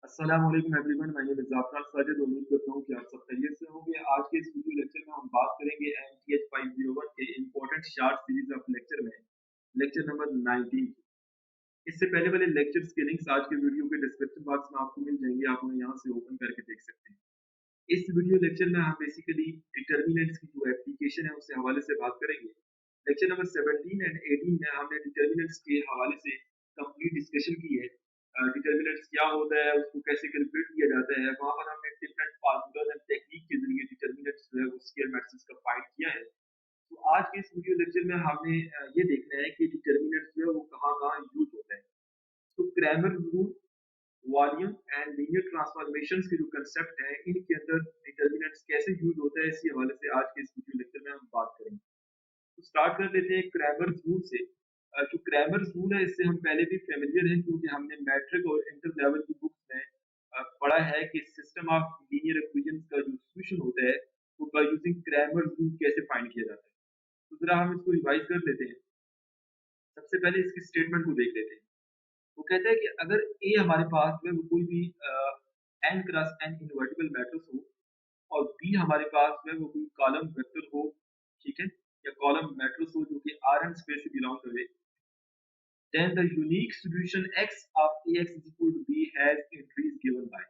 अस्सलाम वालेकुम everyone, my name is Zafran Sajid. उम्मीद करता हूँ कि आप सब खैरियत से होंगे। आज के इस वीडियो लेक्चर में हम बात करेंगे एमटीएच 501 के important short series of lecture में लेक्चर नंबर 19 की। इससे पहले वाले लेक्चर्स के लिंक्स आज के वीडियो के डिस्क्रिप्शन बॉक्स में आपको मिल जाएंगे, आप उन्हें यहाँ से ओपन करके देख सकते हैं। इस वीडियो लेक्चर में हम बेसिकली डिटर्मिनेंट्स की जो एप्लीकेशन है उसके हवाले से बात करेंगे। लेक्चर नंबर 17 एंड 18 में हमने डिटर्मिनेंट्स के हवाले से कंप्लीट डिस्कशन की है। डिटर्मिनेंट्स क्या होता है, उसको कैसे कैलकुलेट किया जाता है, वहां पर हमने डिफरेंट फार्मूलाज एंड टेक्निक के जरिए डिटर्मिनेंट्स जो है वो स्केयर मैट्रिक्स का फाइंड किया है। तो आज के इस वीडियो लेक्चर में हमने ये देखना है कि डिटर्मिनेंट्स जो है वो कहाँ कहाँ यूज होता है। तो Cramer rule, volume and linear transformations के जो कंसेप्ट है इनके अंदर डिटर्मिनेंट्स कैसे यूज होता है, इसी हवाले से आज के इस वीडियो लेक्चर में हम बात करेंगे। तो स्टार्ट कर लेते हैं क्रैमर्स रूल से। जो क्रैमर्स रूल है इससे हम पहले भी फेमिलियर हैं, क्योंकि हमने मैट्रिक और इंटर लेवल की बुक्स में पढ़ा है कि सिस्टम ऑफ लीनियर इक्वेशंस का जो सॉल्यूशन होता है वो बाय यूजिंग क्रैमर्स रूल कैसे फाइंड किया जाता है। तो जरा हम इसको रिवाइज कर लेते हैं। सबसे पहले इसकी स्टेटमेंट को देख लेते हैं। वो कहता है कि अगर ए हमारे पास में वो कोई भी n cross n invertible matrix हो और बी हमारे पास में वो कोई कॉलम वेक्टर हो, ठीक है, या कॉलम मैट्रिक्स हो जो कि आर एन स्पेस से बिलोंग करे, then the unique solution x of ax is equal to b has entries given by।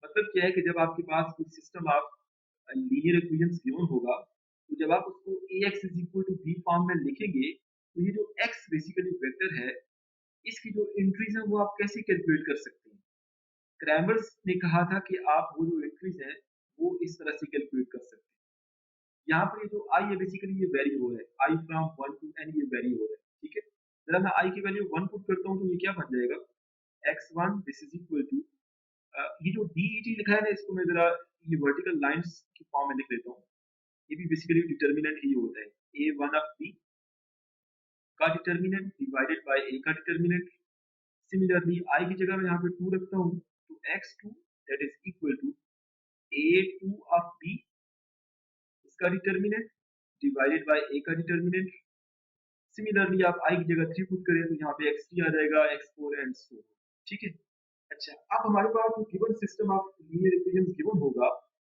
मतलब क्या है कि जब आपके पास कोई system of linear equations given होगा, तो जब आप उसको ax is equal to b form में लिखेंगे, तो ये जो x बेसिकली वेक्टर है, इसकी जो एंट्रीज है वो आप कैसे कैलकुलेट कर सकते हैं। क्रैमर्स ने कहा था कि आप वो जो एंट्रीज हैं वो इस तरह से कैलकुलेट कर सकते हैं। यहाँ पर ये जो आई है बेसिकली ये वेरी हो है, आई फ्रॉम 1 टू n ये वेरी हो है, ठीक है। जरा मैं आई की वैल्यू 1 पुट करता हूँ तो ये क्या बन जाएगा, x1 this is equal to, ये जो det लिखा है ना इसको मैं जरा ये वर्टिकल लाइंस की फॉर्म में लिख लेता हूँ। ये भी बेसिकली डिटर्मिनेंट ही होता है, a1 ऑफ b का डिटर्मिनेंट डिवाइडेड बाय a का डिटर्मिनेंट। सिमिलरली आई की जगह मैं यहाँ पे 2 रखता हूँ, तो x2 that is equal to a2 of b इसका डिटर्मिनेंट डिवाइडेड बाय a का डिटर्मिनेंट। सिमिलरली आप i की जगह 3 पुट करें तो यहाँ पे x3 आ जाएगा, x4 एंड सो, ठीक है। अच्छा, अब हमारे पास जो given system of linear equations given होगा,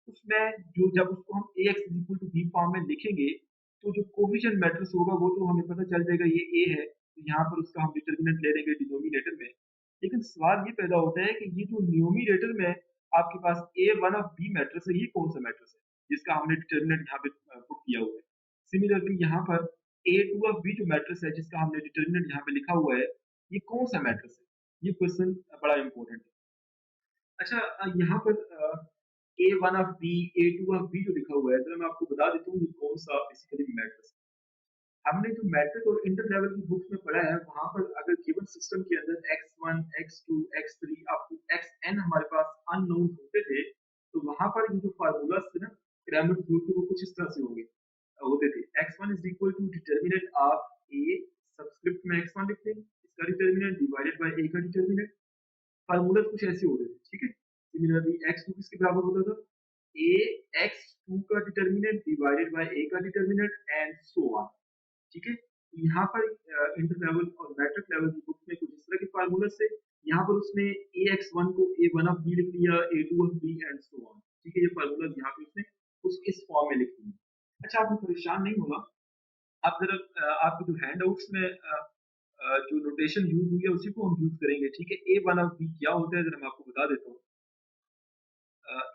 उसमें जो जब उसको हम ax equal to b form में लिखेंगे, तो जो कोफिशिएंट मैट्रिक्स होगा वो तो हमें पता चल जाएगा ये a है, तो यहाँ पर उसका हम डिटर्मिनेंट ले लेंगे डिनोमिनेटर में। लेकिन सवाल ये पैदा होता है कि ये जो न्यूमिनेटर में आपके पास a1 ऑफ b मैट्रिक्स है, ये कौन सा मैट्रिक्स है जिसका हमने डिटर्मिनेंट यहाँ पे पुट किया हुआ है। सिमिलरली यहाँ पर a2 ऑफ b जो मैट्रिक्स है जिसका हमने डिटर्मिनेंट यहाँ पे लिखा हुआ है, ये कौन सा मैट्रिक्स है। ये क्वेश्चन बड़ा इंपॉर्टेंट है। अच्छा, यहाँ पर a1 of b, a2 of b जो लिखा हुआ है, तो मैं आपको बता देता हूँ ये कौन सा बेसिकली मैट्रिक्स है। हमने जो मैट्रिक और इंटर लेवल की बुक्स में पढ़ा है, वहां पर अगर गिवन सिस्टम के अंदर x1, x2, x3 up to xn हमारे पास अननोन होते थे, तो वहां पर ये जो फार्मूलास थे ना क्रैमर रूल के, वो कुछ इस तरह से होते थे। x1 is equal to determinant of a, subscript में x1 लिखते हैं, इसका डिटर्मिनेंट डिवाइडेड बाय a का डिटर्मिनेंट। फार्मूला कुछ ऐसे होते थे, ठीक है। सिमिलरली x2 किसके बराबर होता था, a x2 का डिटर्मिनेंट डिवाइडेड बाय a का डिटर्मिनेंट एंड सो ऑन, ठीक है। तो यहाँ पर इंटर लेवल और मैट्रिक लेवल की बुक में कुछ इस तरह के फार्मूला से, यहाँ पर उसने ax1 को a1 ऑफ b लिख लिया, a2 of b and so on, ठीक है। ये फार्मूला यहाँ पे उसने कुछ इस फॉर्म में लिख दिए। अच्छा, आपने परेशान नहीं होना, आप जरा आपके जो हैंडआउट्स में जो नोटेशन यूज हुई है उसी को हम यूज करेंगे, ठीक है। a1 ऑफ b क्या होता है जरा मैं आपको बता देता हूँ।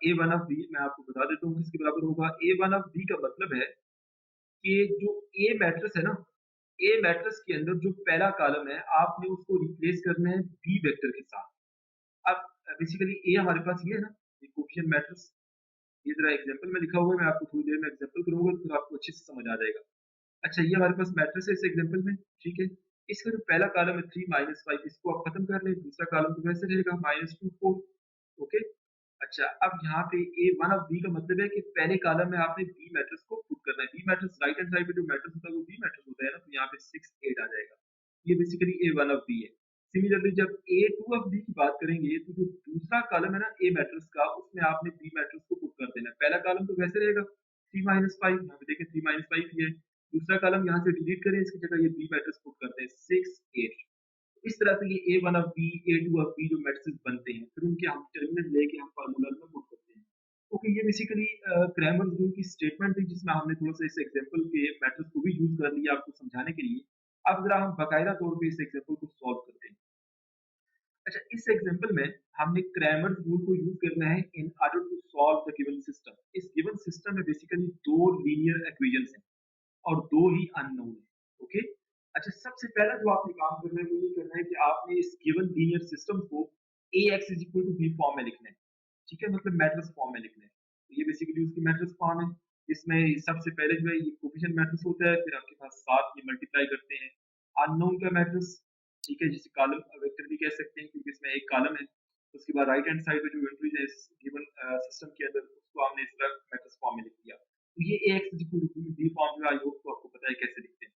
a1 ऑफ b मैं आपको बता देता हूँ किसके बराबर होगा। a1 ऑफ b का मतलब है कि जो a मैट्रिक्स है ना, a मैट्रिक्स के अंदर जो पहला कॉलम है आपने उसको रिप्लेस करना है b वेक्टर के साथ। अब बेसिकली a हमारे पास ये है ना, ये कोफिशिएंट मैट्रिक्स, ये जरा एग्जांपल में लिखा हुआ है, मैं आपको थोड़ी देर में एग्जांपल करूंगा तो फिर आपको अच्छे से समझ आ जाएगा। अच्छा, ये हमारे पास मैट्रिक्स है इस एग्जांपल में, ठीक है। इसका जो पहला कॉलम है 3 5, इसको आप खत्म कर लें, दूसरा कॉलम तो वैसे रहेगा -2 4, ओके। अच्छा, अब यहाँ पे a1 ऑफ b का मतलब है कि पहले कॉलम में आपने b मैट्रिक्स को पुट करना है। b matrix right hand side पे जो मैट्रिक्स होता है वो b मैट्रिक्स होता है ना, तो यहाँ पे 6 8 आ जाएगा। ये बेसिकली a1 ऑफ b है। सिमिलरली जब a2 ऑफ b की बात करेंगे, तो जो दूसरा कॉलम है ना a मैट्रिक्स का, उसमें आपने b मैट्रिक्स को पुट कर देना है। पहला कॉलम तो वैसे रहेगा 3 5, यहाँ पे देखें 3 5 ही है। दूसरा कॉलम यहाँ से डिलीट करें, इसकी जगह ये b मैट्रिक्स पुट करते हैं 6 8। इस तरह से ये A1 of B, A2 of B जो मैट्रिसेस बनते हैं, फिर उनके हम डिटरमिनेंट लेके हम फार्मूला में पुट करते हैं। ओके, ये बेसिकली क्रैमर्स रूल की स्टेटमेंट थी, जिसमें हमने थोड़ा सा इस एग्जांपल के मैट्रिक्स को भी यूज कर लिया आपको समझाने के लिए। अब जरा हम बाकायदा तौर पे इस एग्जांपल को सॉल्व करते हैं। अच्छा, इस एग्जांपल में हमने क्रैमर्स रूल को यूज करना है in order to solve the given system. इस गिवन सिस्टम में बेसिकली दो लीनियर इक्वेशंस हैं और दो ही अननोन है। ओके, अच्छा, सबसे पहला जो आपने काम करना है वो ये करना है कि आपने इस गिवन लीनियर सिस्टम को ax is equal to b form में लिखना है। ठीक है, मतलब मैट्रिक्स फॉर्म में लिखना है। तो ये बेसिकली उसकी मैट्रिक्स फॉर्म है। इसमें सबसे पहले जो है ये कोफिशिएंट मैट्रिक्स होता है, फिर आपके पास साथ ये मल्टीप्लाई करते हैं अननोन का मैट्रिक्स। ठीक है, जिसे कॉलम वेक्टर भी कह सकते हैं क्योंकि इसमें एक कॉलम है। उसके बाद राइट हैंड साइड पे जो एंट्रीज है इस गिवन सिस्टम के अंदर, उसको हमने इस तरह मैट्रिक्स फॉर्म में लिख दिया। तो ये ax is equal to b form जो आई होप तो आपको पता है कैसे लिखते हैं।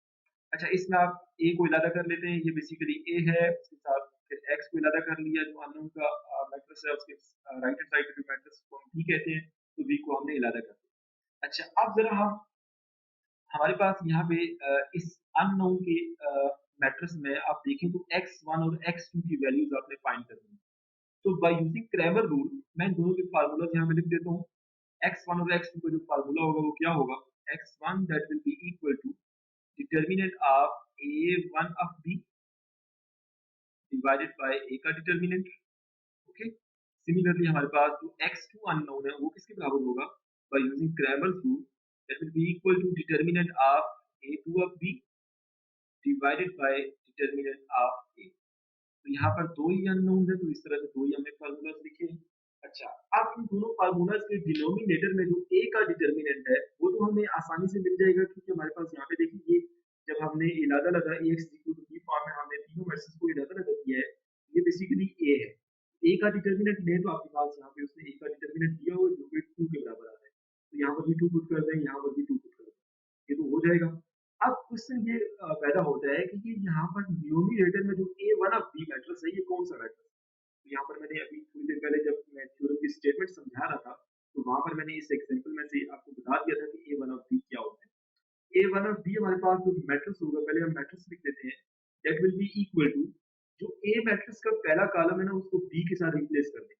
अच्छा, इसमें आप a को इलादा कर लेते हैं, ये बेसिकली a है, उसके साथ फिर x को इलादा कर लिया जो अननोन का मैट्रिक्स है, उसके राइट हैंड साइड पे जो मैट्रिक्स को हम b कहते हैं, तो b को हमने इलादा कर दिया। अच्छा, अब जरा हम हमारे पास यहाँ पे इस अननोन के मैट्रिक्स में आप देखें तो x1 और x2 की वैल्यूज आपने फाइंड करनी है। तो बाय यूजिंग क्रैमर रूल मैं इन दोनों के फार्मूलाज यहाँ पे लिख देता हूँ। x1 और x2 का जो फार्मूला होगा वो क्या होगा, x1 that will be equal to determinant of a1 of b divided by a का डिटर्मिनेंट। ओके, सिमिलरली हमारे पास जो x2 अननोन है वो किसके बराबर होगा, by using Cramer's rule that will be equal to determinant of a2 of b divided by determinant of a। तो यहाँ पर दो ही अननोन है, तो इस तरह से दो ही हमने फार्मूलाज लिखे हैं। अच्छा, अब इन दोनों फार्मूलाज के डिनोमिनेटर में जो a का डिटर्मिनेंट है वो तो हमें आसानी से मिल जाएगा, क्योंकि हमारे पास यहाँ पे देखिए जब हमने इलादा लगा ax equal to b form में हमने तीनों मैट्रिक्स को इलादा लगा किया है, ये बेसिकली a है। a का डिटर्मिनेंट ले तो आपके पास यहाँ पे उसने a का डिटर्मिनेंट दिया हुआ है जो कि 2 के बराबर आता है, तो यहाँ पर भी 2 पुट कर दें, यहाँ पर भी 2 पुट कर दें, ये तो हो जाएगा। अब क्वेश्चन ये पैदा होता है कि ये यहाँ पर न्यूमरेटर में जो a1 ऑफ b मैट्रिक्स है ये कौन सा मैट्रिक्स है। तो यहाँ पर मैंने अभी थोड़ी देर पहले जब मैं थ्योरम की स्टेटमेंट समझा रहा था, तो वहां पर मैंने इस एग्जांपल में से आपको बता दिया था कि a1 ऑफ b क्या होता है। a1 ऑफ b हमारे पास जो मैट्रिक्स होगा, पहले हम मैट्रिक्स लिख देते हैं, that will be equal to जो a मैट्रिक्स का पहला कॉलम है ना उसको b के साथ रिप्लेस कर देंगे।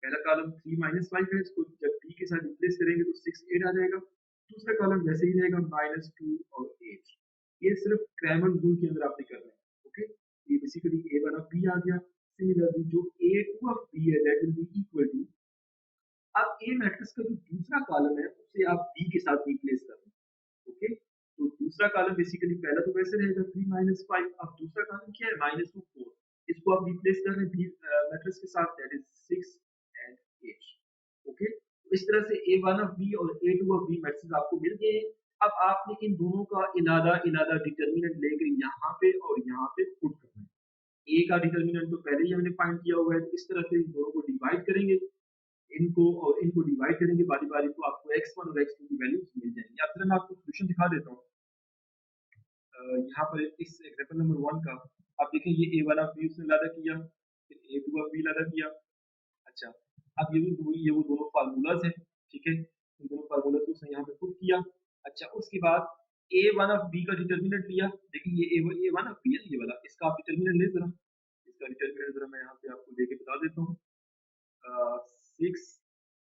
पहला कॉलम 3 5 है, इसको जब b के साथ रिप्लेस करेंगे तो 6 8 आ जाएगा। दूसरा कॉलम वैसे ही रहेगा -2 और 8। ये सिर्फ क्रैमर रूल के अंदर आपने करना है। ओके, ये बेसिकली a1 ऑफ b आ गया। सिमिलरली जो a2 ऑफ b है that will be equal to, अब a मैट्रिक्स का जो दूसरा कॉलम है उसे आप b के साथ रिप्लेस कर दें। ओके, तो दूसरा कॉलम बेसिकली पहला तो वैसे रहेगा 3 5, अब दूसरा कॉलम क्या है -2 4, इसको आप रिप्लेस कर रहे हैं b मैट्रिक्स के साथ, दैट इज 6 एंड 8। ओके, तो इस तरह से a1 ऑफ b और a2 ऑफ b मैट्रिक्स आपको मिल गए हैं। अब आपने इन दोनों का इलादा इलादा डिटर्मिनेंट लेकर यहाँ पे और यहाँ पे पुट करना है। a का डिटर्मिनेंट तो पहले ही हमने फाइंड किया हुआ है, तो इस तरह से इन दोनों को डिवाइड करेंगे, इनको और इनको डिवाइड करेंगे बारी बारी, तो आपको x1 और x2 की वैल्यूज मिल जाएंगी। अब मैं आपको सॉल्यूशन दिखा देता हूँ। यहाँ पर इस एग्जांपल नंबर 1 का आप देखें, ये a1 ऑफ b उसने इलादा किया, फिर a2 ऑफ b इलादा किया। अच्छा, अब ये वो दोनों फार्मूलाज हैं। ठीक है, इन दोनों फार्मूलाज को उसने यहाँ पे पुट किया। अच्छा, उसके बाद a1 ऑफ b का डिटर्मिनेंट लिया। देखिए ये a1 ऑफ b है, ये वाला, इसका आप डिटर्मिनेंट ले जरा, इसका डिटर्मिनेंट जरा मैं यहाँ पे आपको लेके बता देता हूँ। 6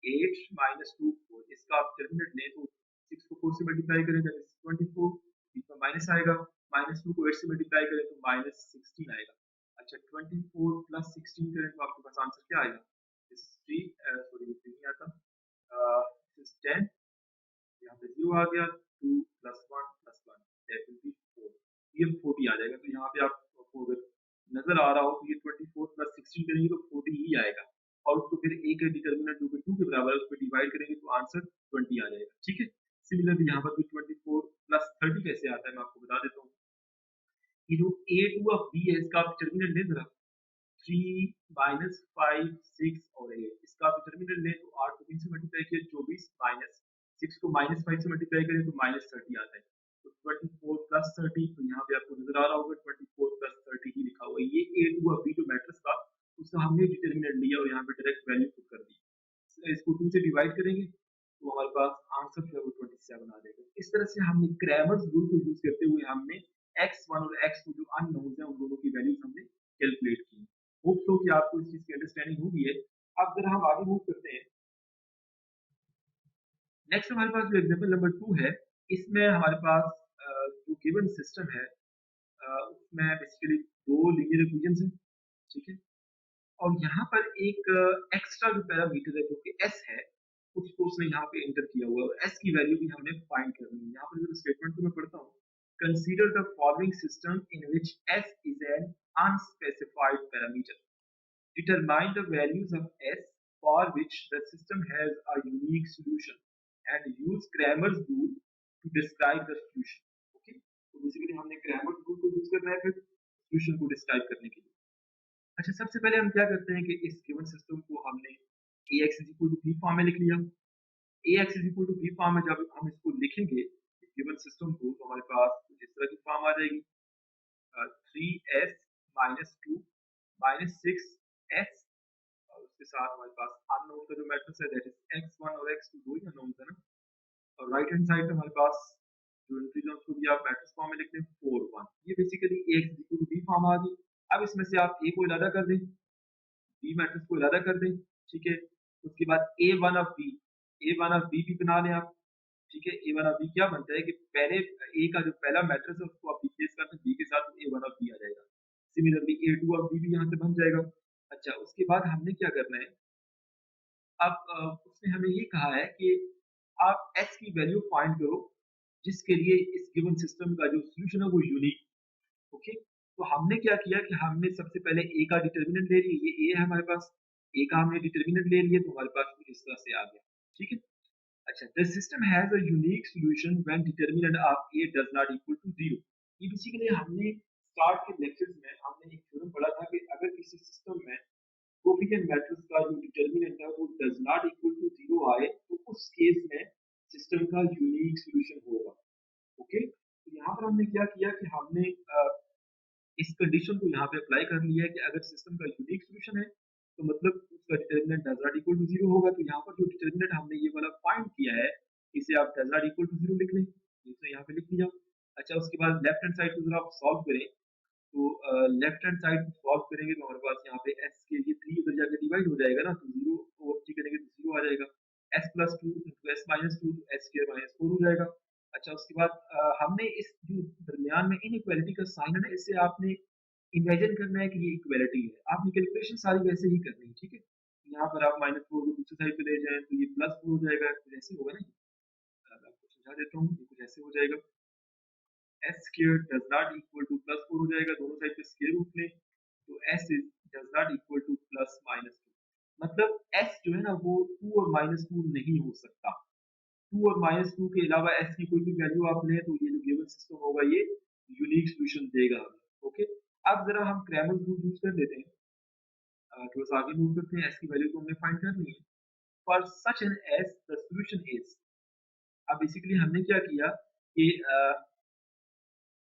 8 -2 4, इसका आप डिटर्मिनेंट लें तो 6 को 4 से मल्टीप्लाई करें दैट इज 24, इसमें माइनस आएगा, -2 को 8 से मल्टीप्लाई करें तो -16 आएगा। अच्छा, 24 प्लस 16 करें तो आपके पास आंसर क्या आएगा, दिस इज 3, सॉरी ये नहीं आता, दिस इज 10, यहाँ पे 0 आ गया, 2 plus 1 plus 1 that will B 4, ये 40 आ जाएगा। तो यहाँ पे आपको अगर नजर आ रहा हो तो ये 24 प्लस 16 करेंगे तो 40 ही आएगा, और उसको फिर a के डिटर्मिनेंट जो कि 2 के बराबर है उस पर डिवाइड करेंगे तो आंसर 20 आ जाएगा। ठीक है, सिमिलरली यहाँ पर भी 24 प्लस 30 कैसे आता है मैं आपको बता देता हूँ। ये जो a2 ऑफ b है इसका आप डिटर्मिनेंट लें जरा, 3 5 6 और 8, इसका आप डिटर्मिनेंट लें तो 8 को 3 से मल्टीप्लाई किया 24, माइनस 6 को -5 से मल्टीप्लाई करें तो -30 आता है। तो 24 प्लस 30, तो यहाँ पे आपको नजर आ रहा होगा 24 प्लस 30 ही लिखा हुआ है। ये a2 ऑफ b जो मैट्रिक्स था उसका हमने डिटर्मिनेंट लिया और यहाँ पे डायरेक्ट वैल्यू पुट कर दी। इसको 2 से डिवाइड करेंगे तो हमारे पास आंसर जो है वो 27 आ जाएगा। इस तरह से हमने क्रैमर्स रूल को यूज करते हुए हमने x1 और x2 जो अननोन्स हैं उन दोनों की वैल्यूज हमने कैलकुलेट की। होप सो कि आपको इस चीज की अंडरस्टैंडिंग होगी है। अब जरा हम आगे मूव करते हैं। नेक्स्ट हमारे पास जो एग्जांपल नंबर 2 है, इसमें हमारे पास जो गिवन सिस्टम है उसमें बेसिकली दो लीनियर इक्वेशंस हैं, ठीक है। और यहाँ पर एक एक्स्ट्रा जो पैरामीटर है जो कि एस है, उसको उसने यहाँ पे एंटर किया हुआ है और एस की वैल्यू भी हमने फाइंड करनी है। यहाँ पर जो स्टेटमेंट को मैं पढ़ता हूँ, consider the following system in which S is an unspecified parameter, determine the values of S for which the system has a unique solution and use Cramer's rule to describe the solution. Okay? तो basically हमने Cramer's rule को use करना है फिर solution को describe करने के लिए। अच्छा, सबसे पहले हम क्या करते हैं कि इस गिवन सिस्टम को हमने ax is equal to b form में लिख लिया। ax is equal to b form में जब हम इसको लिखेंगे गिवन सिस्टम को, तो हमारे पास इस तरह की फॉर्म आ जाएगी, 3s minus 2 minus 6s, और उसके साथ हमारे पास अननोन का जो मैट्रिक्स है दैट इज x1 और x2, दो ही अननोन है ना। और राइट हैंड साइड पे हमारे पास जो एंट्रीज है उसको भी आप मैट्रिक्स फॉर्म में लिखते हैं 4 1। ये basically ax is equal to b form आ गई। अब इसमें से आप a को इलादा कर दें, बी मैट्रिक्स को इलादा कर दें, ठीक है। उसके बाद a1 of b, a1 of b भी बना लें आप, ठीक है। a1 ऑफ b क्या बनता है कि पहले a का जो पहला मैट्रिक्स है उसको आप रिप्लेस करते हैं b के साथ, तो a1 ऑफ b आ जाएगा। सिमिलरली a2 ऑफ b भी यहाँ से बन जाएगा। अच्छा, उसके बाद हमने क्या करना है, अब उसने हमें ये कहा है कि आप s की वैल्यू फाइंड करो जिसके लिए इस गिवन सिस्टम का जो सॉल्यूशन है वो यूनिक। ओके, तो हमने क्या किया कि हमने सबसे पहले ए का डिटर्मिनेंट ले लिया, ये ए है हमारे पास, ए का हमने डिटर्मिनेंट ले लिया तो हमारे पास कुछ इस तरह से आ गया, ठीक है। अच्छा, the system has a unique solution when determinant of A does not equal to 0। ये बेसिकली हमने स्टार्ट के लेक्चर्स में हमने एक थ्योरम पढ़ा था कि अगर किसी सिस्टम में कोफिशिएंट मैट्रिक्स का जो डिटर्मिनेंट है वो डज नॉट इक्वल टू 0 आए तो उस केस में सिस्टम का यूनिक सॉल्यूशन होगा। ओके, तो यहाँ पर हमने क्या किया कि हमने इस कंडीशन को यहाँ पे अप्लाई कर लिया है कि अगर सिस्टम का यूनिक सॉल्यूशन है तो मतलब उसका determinant does not equal to 0 होगा। तो यहाँ पर जो डिटरमिनेंट हमने ये वाला फाइंड किया है, इसे आप डज नॉट इक्वल टू 0 लिख लें, इसे यहाँ पे लिख लिया। अच्छा, उसके बाद लेफ्ट हैंड साइड को जरा आप सॉल्व करें, तो लेफ्ट हैंड साइड को सॉल्व करेंगे तो हमारे पास यहाँ पे s के लिए 3 उधर जाकर डिवाइड हो जाएगा ना, तो 0 और 3 करेंगे तो 0 आ जाएगा। s plus 2 into s minus 2 तो s स्क्वायर माइनस 4 हो जाएगा। अच्छा, उसके बाद हमने इस जो दरमियान में इनइक्वालिटी का साइन है ना, इससे आपने इमेजिन करना है कि ये इक्वालिटी है, आपने कैलकुलेशन सारी वैसे ही करनी है, ठीक है। यहाँ पर आप माइनस 4 को दूसरी साइड पे ले जाएं तो ये प्लस 4 हो जाएगा, कुछ ऐसे होगा ना। मैं आपको समझा देता हूँ, ये कुछ ऐसे हो जाएगा, s square does not equal two plus 4 हो जाएगा, दोनों साइड पे स्क्वायर रूट लें तो s is does not equal two plus minus 2। मतलब s जो है ना वो 2 और माइनस 2 नहीं हो सकता। 2 और माइनस 2 के अलावा s की कोई भी वैल्यू आप लें तो ये जो गिवन सिस्टम होगा ये यूनिक सॉल्यूशन देगा हमें। ओके, अब जरा हम क्रैमर्स रूल यूज कर लेते हैं, थोड़ा सा आगे मूव करते हैं। s की वैल्यू को हमने फाइंड करनी है। For such an s the solution is, अब बेसिकली हमने क्या किया कि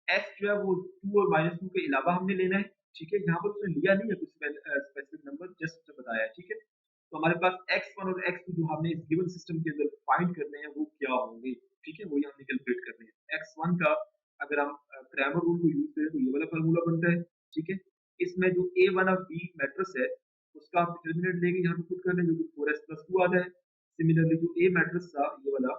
s जो है वो 2 और माइनस 2 के अलावा हमने लेना है, ठीक है। यहाँ पर उसने लिया नहीं है कुछ स्पेसिफिक नंबर, जस्ट बताया है, ठीक है। तो हमारे पास x1 और x2 जो हमने इस गिवन सिस्टम के अंदर फाइंड करने हैं वो क्या होंगे, ठीक है, वही हमने कैलकुलेट करने हैं। x1 का अगर हम क्रैमर रूल को यूज करें तो ये वाला फार्मूला बनता है, ठीक है। इसमें जो a1 ऑफ b मैट्रिक्स है उसका आप डिटरमिनेंट लेके यहाँ पे पुट कर लें जो कि 4s प्लस 2 आता है। सिमिलरली जो a मैट्रिक्स था ये वाला,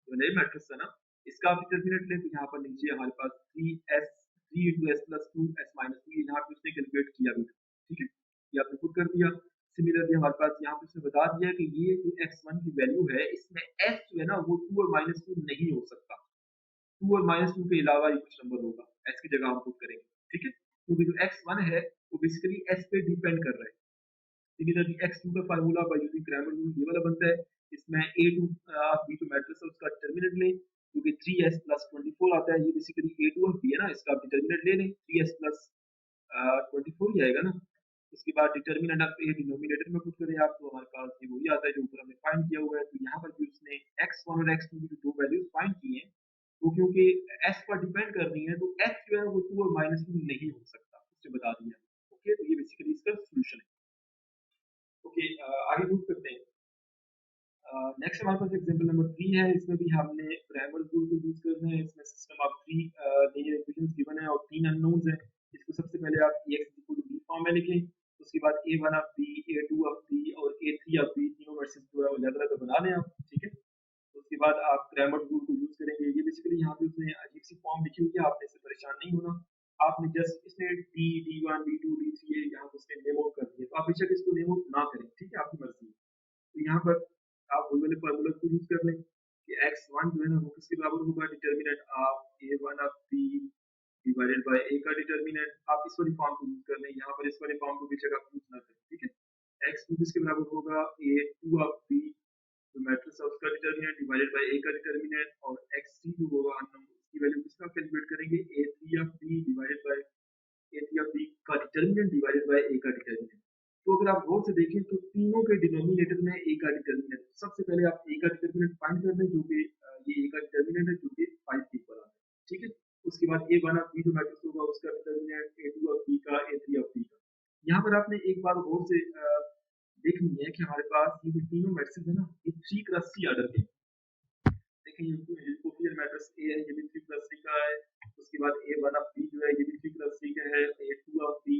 जो नए मैट्रिक्स था ना, इसका आप डिटरमिनेंट लें तो यहाँ पर नीचे हमारे पास 3s 3 into S plus 2 s minus 2 यहाँ पे उसने कैलकुलेट किया भी था, ठीक है, ये आपने पुट कर दिया। सिमिलरली हमारे पास यहाँ पे उसने बता दिया कि ये जो x1 की वैल्यू है इसमें s जो है ना वो 2 और माइनस 2 नहीं हो सकता, 2 और माइनस 2 के अलावा ये कुछ नंबर होगा, s की जगह हम पुट करेंगे, ठीक है, क्योंकि जो x1 है वो बेसिकली s पे डिपेंड कर रहा है। सिमिलरली x2 का formula by using Cramer rule ये वाला बनता है। इसमें a2 b जो मैट्रिक्स है उसका डिटरमिनेंट लें जो कि 3s प्लस 24 आता है, ये बेसिकली a2 और b है ना, इसका आप डिटरमिनेंट ले लें 3s प्लस 24 ही आएगा ना। उसके बाद डिटरमिनेंट ऑफ a डिनोमिनेटर में पुट करें आप तो हमारे पास ये वही आता है जो ऊपर हमने फाइंड किया हुआ है। तो यहाँ पर भी उसने x1 और x2 की जो दो वैल्यूज फाइंड की हैं तो क्योंकि s पर डिपेंड करनी है तो s जो है वो 2 और माइनस 2 नहीं हो सकता, उससे बता दिया। ओके, तो ये बेसिकली इसका सॉल्यूशन है। ओके, आगे मूव करते हैं। नेक्स्ट हमारे पास एग्जांपल नंबर 3 है, इसमें भी हमने प्राइमल रूल को यूज करना है। इसमें system of 3 linear equations given है और 3 अननोन्स हैं। इसको सबसे पहले आप Ax फॉर्म में लिखें, उसके बाद A1 of B, A2 of B और A3 ऑफ B तीनों मैट्रिक्स जो है वो अलग-अलग बना लें आप, ठीक है। उसके बाद आप क्रैमर रूल को यूज करेंगे। ये बेसिकली यहाँ पे उसने अजीब सी फॉर्म लिखी हुई है, आपने इससे परेशान नहीं होना। आपने जस्ट इसने डी D1 D2 D3 यहाँ पे उसने नेम आउट कर दिया, तो आप बेशक इसको नेम आउट ना करें, ठीक है, आपकी मर्जी है। तो यहाँ पर आप वही वाले फार्मूला को यूज कर लें कि x1 जो है ना वो किसके बराबर होगा, determinant of A1 of B divided by A का डिटर्मिनेंट। आप इस वाली फॉर्म को यूज कर लें, यहाँ पर इस वाले फॉर्म को बेशक आप यूज ना करें, ठीक है। x2 किसके बराबर होगा, A2 ऑफ B तो मैट्रिक्स है उसका डिटर्मिनेंट डिवाइडेड बाय A का डिटर्मिनेंट, और x3 जो होगा अननोन उसकी वैल्यू किसका कैलकुलेट करेंगे, A3 of B divided bye A3 of B का डिटर्मिनेंट डिवाइडेड बाय A का डिटर्मिनेंट। तो अगर आप गौर से देखें तो तीनों के डिनोमिनेटर में A का डिटर्मिनेंट, सबसे पहले आप A का डिटर्मिनेंट फाइंड कर लें जो कि ये A का डिटर्मिनेंट है जो कि 5 के इक्वल आता है, ठीक है। उसके बाद A1 ऑफ B जो मैट्रिक्स होगा उसका डिटर्मिनेंट A2 ऑफ B का A3 ऑफ B का। यहाँ पर आपने एक बार गौर से देखनी है कि हमारे पास ये जो तीनों मैट्रिक्स है ना ये 3 क्रॉस 3 ऑर्डर के। देखिए ये कोफिशिएंट मैट्रिक्स A है, ये भी 3 क्रॉस 3 का है। उसके बाद A1 ऑफ B जो है ये भी 3 क्रॉस 3 का है, A2 ऑफ B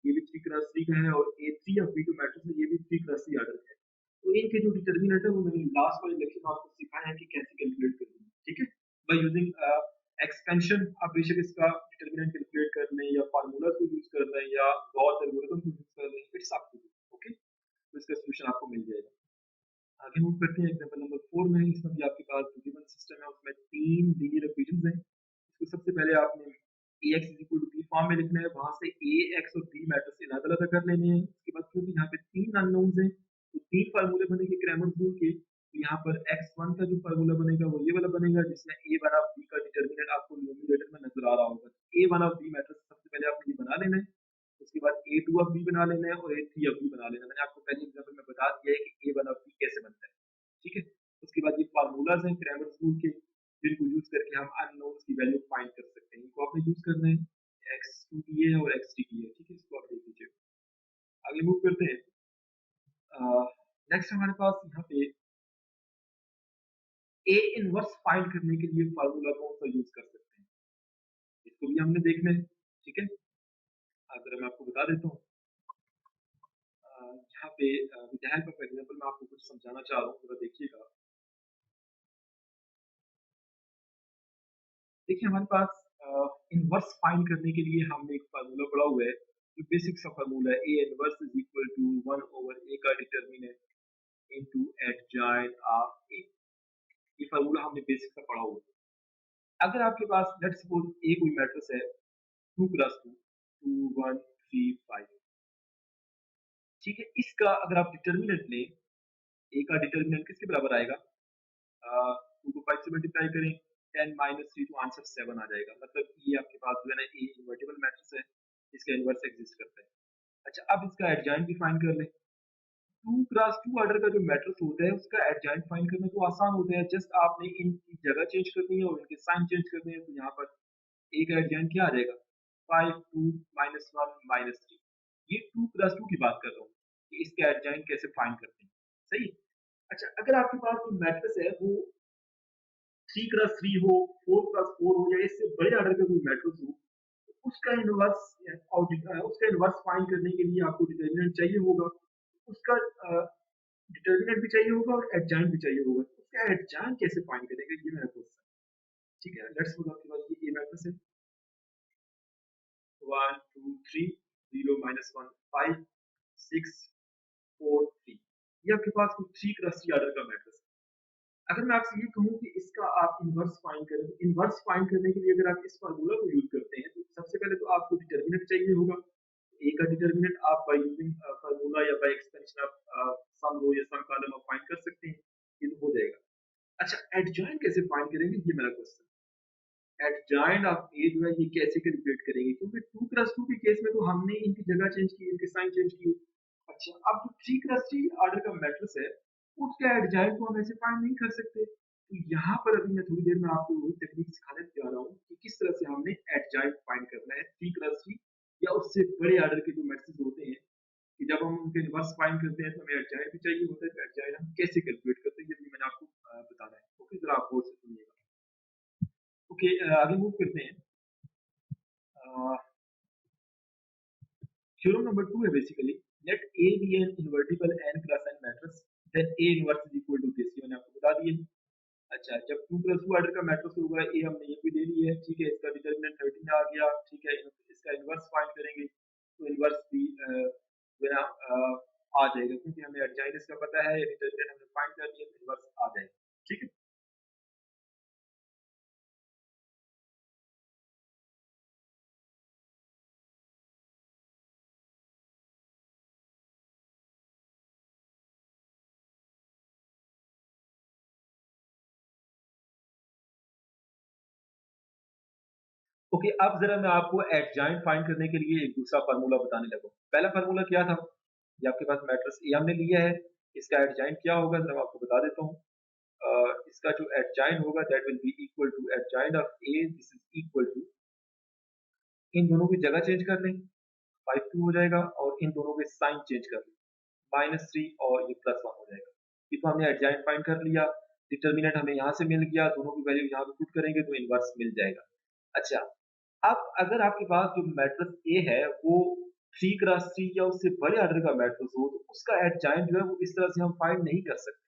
ये भी 3 क्रॉस 3 का है, और A3 ऑफ B जो मैट्रिक्स है ये भी 3 क्रॉस 3 ऑर्डर का है। तो इनके जो डिटर्मिनेंट है वो मैंने लास्ट वाले लेक्चर में आपको सिखाया है कि कैसे कैलकुलेट करनी है, ठीक है। बाय यूजिंग एक्सपेंशन आप बेशक इसका डिटर्मिनेंट कैलकुलेट कर लें या फार्मूला को यूज कर लें या गॉस एल्गोरिथम को यूज कर लें, it's up to you, okay. तो इसका सॉल्यूशन आपको मिल जाएगा। आगे मूव करते हैं एग्जांपल नंबर 4 में। इसमें भी आपके पास गिवन सिस्टम है, उसमें 3 लीनियर इक्वेशंस हैं। इसको सबसे पहले आपने Ax b फॉर्म में लिखना है, वहां से Ax और B मैट्रिक्स अलग-अलग कर लेने हैं। उसके बाद क्योंकि यहाँ पे 3 अननोन्स हैं तो 3 फार्मूले बनेंगे क्रैमर रूल के। तो यहाँ पर x1 का जो फार्मूला बनेगा वो ये वाला बनेगा जिसमें A1 ऑफ B का डिटर्मिनेंट आपको न्यूमरेटर में नजर आ रहा होगा। A1 ऑफ B मैट्रिक्स सबसे पहले आपने ये बना लेना है। उसके बाद A2 ऑफ B बना लेना है और A3 ऑफ B बना लेना है। मैंने आपको पहले एग्जांपल में बता दिया है कि A1 ऑफ B कैसे बनता है, ठीक है। उसके बाद ये फार्मूलाज हैं क्रैमर रूल के जिनको यूज करके हम अननोन्स की वैल्यू फाइंड कर सकते हैं। इनको आपने यूज करना है, x2 की है और x3 की है, ठीक है। इसको आप देख लीजिए। आगे मूव करते हैं। नेक्स्ट हमारे पास यहाँ पे A इनवर्स फाइंड करने के लिए फार्मूला कौन सा यूज कर सकते हैं, इसको भी हमने देखना है, ठीक है। अगर मैं आपको बता देता हूँ यहाँ पे with the help of example मैं आपको कुछ समझाना चाह रहा हूँ, थोड़ा देखिएगा। देखिए हमारे पास इनवर्स फाइंड करने के लिए हमने एक फार्मूला पढ़ा हुआ है जो बेसिक सा फार्मूला है, A inverse is equal to 1 over A का determinant into adjoint of A। ये फार्मूला हमने बेसिक सा पढ़ा हुआ है। अगर आपके पास लेट्स सपोज A कोई मैट्रिक्स है 2 क्रॉस 2 2 1 3 5, ठीक है। इसका अगर आप डिटर्मिनेंट लें, A का डिटर्मिनेंट किसके बराबर आएगा, 2 को 5 से मल्टीप्लाई करें 10 माइनस 3 तो आंसर 7 आ जाएगा। मतलब ये आपके पास जो है ना ए इन्वर्टिबल मैट्रिक्स है, इसका इन्वर्स एग्जिस्ट करता है। अच्छा अब इसका एडजॉइंट भी फाइंड कर लें। 2 क्रॉस 2 ऑर्डर का जो मैट्रिक्स होता है उसका एडजॉइंट फाइंड करना तो आसान होता है, जस्ट आपने इनकी जगह चेंज करनी है और इनके साइन चेंज करने हैं। तो यहाँ पर ए का एडजॉइंट क्या आ जाएगा, 5 2 माइनस 1 माइनस 3। ये 2 क्रॉस 2 की बात कर रहा हूँ कि इसका एडजॉइंट कैसे फाइंड करते हैं, सही। अच्छा अगर आपके पास जो मैट्रिक्स है वो 3 क्रॉस 3 हो, 4 क्रॉस 4 हो या इससे बड़े ऑर्डर का कोई मैट्रिक्स हो, तो उसका इनवर्स उसका इनवर्स फाइंड करने के लिए आपको डिटर्मिनेंट चाहिए होगा, उसका डिटर्मिनेंट भी चाहिए होगा और एडजॉइंट भी चाहिए होगा। उसका एडजॉइंट कैसे फाइंड करेंगे ये मेरा क्वेश्चन, ठीक है। लेट्स सपोज आपके पास ये मैट्रिक्स है 1 2 3 0 माइनस 1 5 6 4 3। ये आपके पास कोई 3 क्रॉस 3 ऑर्डर का मैट्रिक्स है। अगर मैं आपसे ये कहूँ कि इसका आप इनवर्स फाइंड करें, तो इनवर्स फाइंड करने के लिए अगर आप इस फार्मूला को यूज करते हैं तो सबसे पहले तो आपको डिटर्मिनेंट चाहिए होगा। ए का डिटर्मिनेंट आप बाय यूजिंग फार्मूला या बाय एक्सपेंशन ऑफ सम रो या सम कॉलम आप फाइंड कर सकते हैं, ये तो हो जाएगा। अच्छा एडजॉइंट कैसे फाइंड करेंगे ये मेरा क्वेश्चन। एडजॉइंट ऑफ ए जो है ये कैसे कैलकुलेट करेंगे, क्योंकि 2 क्रॉस 2 के केस में तो हमने इनकी जगह चेंज की, इनके साइन चेंज किए। अच्छा अब जो 3 क्रॉस 3 ऑर्डर का मैट्रिक्स है उसका एडजॉइंट को हम ऐसे फाइंड नहीं कर सकते। तो यहाँ पर अभी मैं थोड़ी देर में आपको वही टेक्निक सिखाने जा रहा हूँ कि किस तरह से हमने एडजॉइंट फाइंड करना है 3 क्रॉस 3 या उससे बड़े ऑर्डर के जो मैट्रिक्स होते हैं, कि जब हम उनके इनवर्स फाइंड करते हैं तो हमें एडजॉइंट भी चाहिए होता है। तो एडजॉइंट हम कैसे कैलकुलेट करते हैं ये भी मैंने आपको बताना है, ओके। जरा आप गौर से सुनिएगा, ओके। आगे मूव करते हैं। थ्योरम नंबर 2 है basically, let A be an invertible n cross n matrix, then A inverse is equal to this, ये मैंने आपको बता दिया। अच्छा, जब 2 + 2 ऑर्डर का मैट्रिक्स होगा, ए हमने ये भी ले ली है, ठीक है, इसका डिटरमिनेंट 13 आ गया, ठीक है, इसका इन्वर्स फाइंड करेंगे, तो इन्वर्स भी जो है ना आ जाएगा, क्योंकि हमें एडजॉइन इसका पता है, डिटरमिनेंट हमने फाइंड कर लिया, तो इन्वर्स आ जाएगा, ठीक है। ओके, अब जरा मैं आपको एडजॉइन फाइंड करने के लिए एक दूसरा फार्मूला बताने लगा। पहला फार्मूला क्या था? ये आपके पास मैट्रिक्स ए हमने लिया है, इसका एडजॉइन क्या होगा जरा मैं आपको बता देता हूँ। इसका जो एडजॉइन होगा that will be equal to adjoint of A, this is equal to, इन दोनों की जगह चेंज कर लें, 5 2 हो जाएगा, और इन दोनों के साइन चेंज कर लें, -3 और ये +1 हो जाएगा। ये तो हमने एडजॉइन फाइंड कर लिया, डिटरमिनेंट हमें यहाँ से मिल गया, दोनों की वैल्यू यहाँ पे पुट करेंगे तो इनवर्स मिल जाएगा। अच्छा, अब अगर आपके पास जो मैट्रिक्स ए है वो 3 क्रॉस 3 या उससे बड़े ऑर्डर का मैट्रिक्स हो, तो उसका एडजॉइन जो है वो इस तरह से हम फाइंड नहीं कर सकते।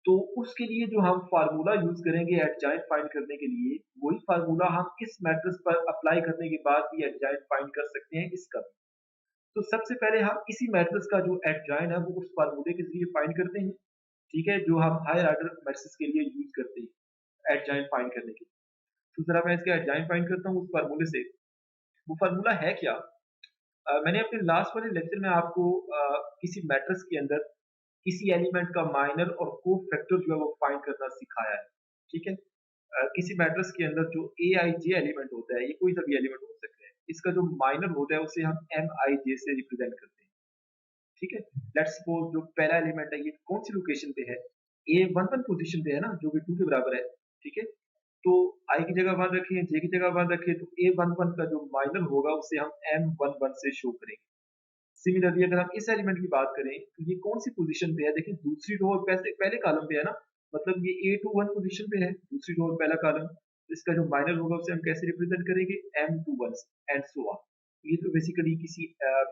तो उसके लिए जो हम फार्मूला यूज करेंगे एडजॉइन फाइंड करने के लिए, वही फार्मूला हम इस मैट्रिक्स पर अप्लाई करने के बाद भी एडजॉइन फाइंड कर सकते हैं इसका भी। तो सबसे पहले हम इसी मैट्रिक्स का जो एडजॉइन है वो उस फार्मूले के जरिए फाइंड करते हैं, ठीक है, जो हम हायर ऑर्डर मैट्रिक्स के लिए यूज करते हैं एडजॉइन फाइंड करने के लिए। तो जरा मैं इसका एडजॉइन फाइंड करता हूँ उस फार्मूले से। वो फार्मूला है क्या? मैंने अपने लास्ट वाले लेक्चर में आपको किसी मैट्रिक्स के अंदर किसी एलिमेंट का माइनर और कोफैक्टर जो है वो फाइंड करना सिखाया है, ठीक है। किसी मैट्रिक्स के अंदर जो ए आई जे एलिमेंट होता है, ये कोई सा भी एलिमेंट हो सकता है, इसका जो माइनर होता है उसे हम एम आई जे से रिप्रेजेंट करते हैं, ठीक है। लेट्स सपोज जो पहला एलिमेंट है ये कौन सी लोकेशन पे है, ए 1 1 पोजीशन पे है ना, जो कि 2 के बराबर है, ठीक है। तो आई की जगह 1 रखें, जे की जगह 1 रखें, तो ए 1 1 का जो माइनर होगा उसे हम एम 1 1 से शो करेंगे। सिमिलरली अगर हम इस एलिमेंट की बात करें तो ये कौन सी पोजीशन पे है, देखिए दूसरी रो और पहले पहले कॉलम पे है ना, मतलब ये A21 पोजीशन पे है, दूसरी रो और पहला कॉलम। तो इसका जो माइनर होगा उसे हम कैसे रिप्रेजेंट करेंगे, M21 एंड सो ऑन। ये तो बेसिकली किसी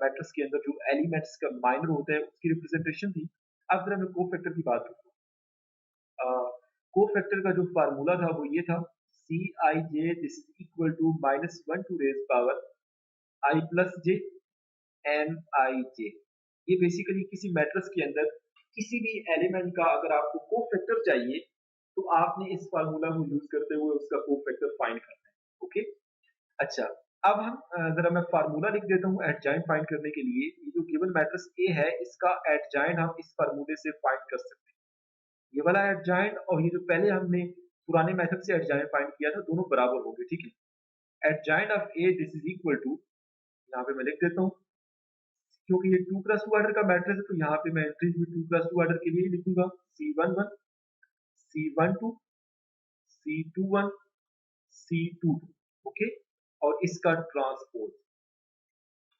मैट्रिक्स के अंदर जो एलिमेंट्स का माइनर होता है उसकी रिप्रेजेंटेशन थी। अब अगर मैं कोफैक्टर की बात करूँ, कोफैक्टर का जो फार्मूला था वो ये था, Cij this is equal to -1 to raise power I plus j m i j. ये बेसिकली किसी मैट्रिक्स के अंदर किसी भी एलिमेंट का अगर आपको कोफैक्टर चाहिए तो आपने इस फार्मूला को यूज करते हुए उसका कोफैक्टर फाइंड करना है, ओके। अच्छा, अब हम जरा मैं फार्मूला लिख देता हूँ एडजॉइन फाइंड करने के लिए। ये जो गिवन मैट्रिक्स ए है इसका एडजॉइन हम इस फार्मूले से फाइंड कर सकते हैं। ये वाला एडजॉइन और ये जो पहले हमने पुराने मेथड से एडजॉइन फाइंड किया था दोनों बराबर हो गए, ठीक है। Adjoint of A this is equal to, यहाँ पे मैं लिख देता हूँ, क्योंकि ये 2 + 2 ऑर्डर का मैट्रिक्स है तो यहाँ पे मैं एंट्रीज भी 2 + 2 ऑर्डर के लिए ही लिखूंगा, C11 C12 C21 C22, okay. और इसका ट्रांसपोज,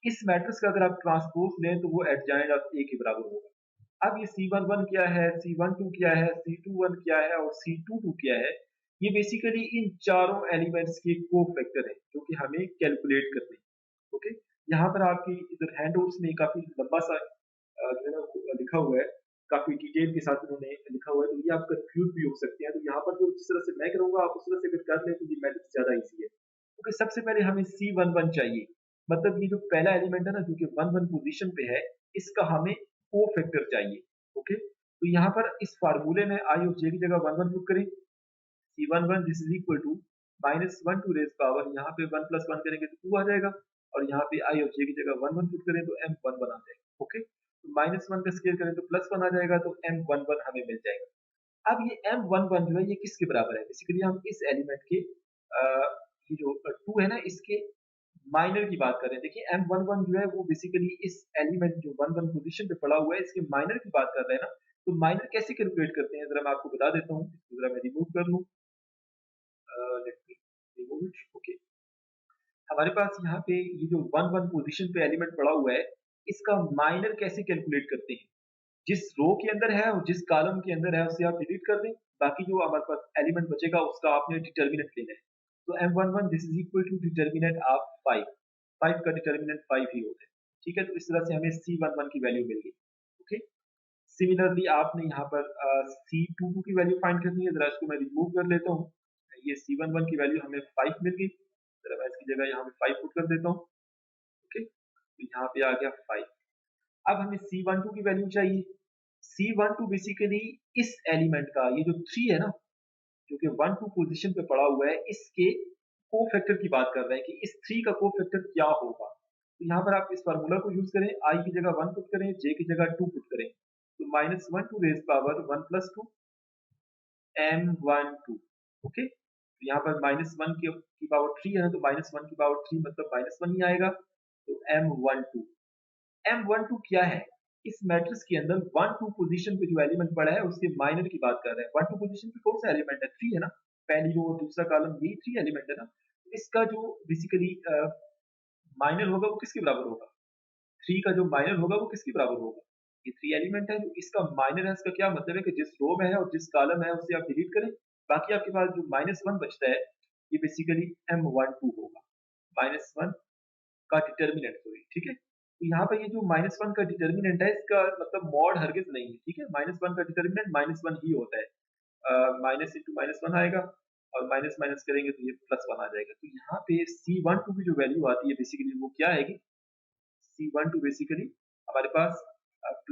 इस मैट्रिक्स का अगर आप ट्रांसपोज लें तो वो एडजॉइन ऑफ ए के बराबर होगा। अब ये C11 क्या है, C12 क्या है, C21 क्या है और C22 क्या है, ये बेसिकली इन चारों एलिमेंट्स के कोफैक्टर है जो कि हमें कैलकुलेट करने हैं, ओके। यहाँ पर आपकी इधर हैंडआउट्स में काफी लंबा सा जो है ना लिखा हुआ है, काफी डिटेल के साथ उन्होंने लिखा हुआ है, तो ये आप कंफ्यूज भी हो सकते हैं। तो यहाँ पर जो जिस तरह से मैं करूंगा आप उस तरह से अगर कर लें तो ये मैथड ज्यादा इजी है, क्योंकि सबसे पहले हमें C11 चाहिए, मतलब ये जो पहला एलिमेंट है ना जो कि 1 1 पोजीशन पे है, इसका हमें कोफैक्टर चाहिए, ओके। तो यहाँ पर इस फार्मूले में आई और जे की जगह 1 1 पुट करें, C11 this is equal to -1 to raise power, यहाँ पे 1 + 1 करेंगे तो 2 आ जाएगा, और यहाँ पे आई और जे की जगह 1 1 पुट करें तो M11 आ जाएगा, ओके। तो -1 का स्केल करें तो +1 आ जाएगा, तो M11 हमें मिल जाएगा। अब ये M11 जो है ये किसके बराबर है, बेसिकली हम इस एलिमेंट के ये जो 2 है ना इसके माइनर की बात कर रहे हैं। देखिए M11 जो है वो बेसिकली इस एलिमेंट जो 1 1 पोजीशन पे पड़ा हुआ है इसके माइनर की बात कर रहे हैं ना, तो माइनर कैसे कैलकुलेट करते हैं जरा मैं आपको बता देता हूँ। इसको जरा मैं रिमूव कर लूँ, let me remove it, okay. हमारे पास यहाँ पे ये जो 1 1 पोजीशन पे एलिमेंट पड़ा हुआ है, इसका माइनर कैसे कैलकुलेट करते हैं, जिस रो के अंदर है और जिस कॉलम के अंदर है उसे आप डिलीट कर दें, बाकी जो हमारे पास एलिमेंट बचेगा उसका आपने डिटरमिनेंट लेना है। तो M11 this is equal to determinant of 5, 5 का डिटर्मिनेंट 5 ही होता है। ठीक है, तो इस तरह से हमें C11 की वैल्यू मिल गई। ओके, सिमिलरली आपने यहाँ पर C22 की वैल्यू फाइंड करनी है। जरा इसको मैं रिमूव कर लेता हूँ। ये C11 की वैल्यू हमें 5 मिल गई। जरा मैं इसकी जगह यहाँ पे 5 पुट कर देता हूँ। ओके, तो यहाँ पे आ गया 5। अब हमें C12 की वैल्यू चाहिए। C12 बेसिकली इस एलिमेंट का, ये जो 3 है ना, जो कि 1-2 पोजीशन पे पड़ा हुआ है, इसके कोफैक्टर की बात कर रहे हैं कि इस 3 का कोफैक्टर क्या होगा। तो यहाँ पर आप इस फार्मूला को यूज करें, i की जगह 1 पुट करें, j की जगह 2 पुट करें, तो -1 to raise power 1 + 2 m12। Okay, तो यहाँ पर -1 की पावर 3 है ना, तो -1 की पावर 3 मतलब -1 ही आएगा। तो m12 क्या है? इस मैट्रिक्स के अंदर 1-2 पोजीशन पे जो एलिमेंट पड़ा है उसके माइनर की बात कर रहे हैं। 1-2 पोजीशन पे कौन सा एलिमेंट है? 3 है ना, पहली रो और दूसरा कॉलम, यही 3 एलिमेंट है ना। तो इसका जो बेसिकली माइनर होगा वो किसके बराबर होगा? 3 का जो माइनर होगा वो किसके बराबर होगा? ये 3 एलिमेंट है, जो इसका माइनर है, इसका क्या मतलब है कि जिस रो में है और जिस कॉलम है उसे आप डिलीट करें, बाकी आपके पास जो -1 बचता है ये बेसिकली m12 होगा। -1 का डिटर्मिनेंट, सॉरी, ठीक है। तो यहाँ पर ये जो -1 का डिटर्मिनेंट है, इसका मतलब मॉड हरगिज नहीं है, ठीक है। -1 का डिटर्मिनेंट -1 ही होता है। माइनस इंटू -1 आएगा और माइनस माइनस करेंगे तो ये +1 आ जाएगा। तो यहाँ पे C12 की जो वैल्यू आती है बेसिकली वो क्या आएगी? C12 बेसिकली हमारे पास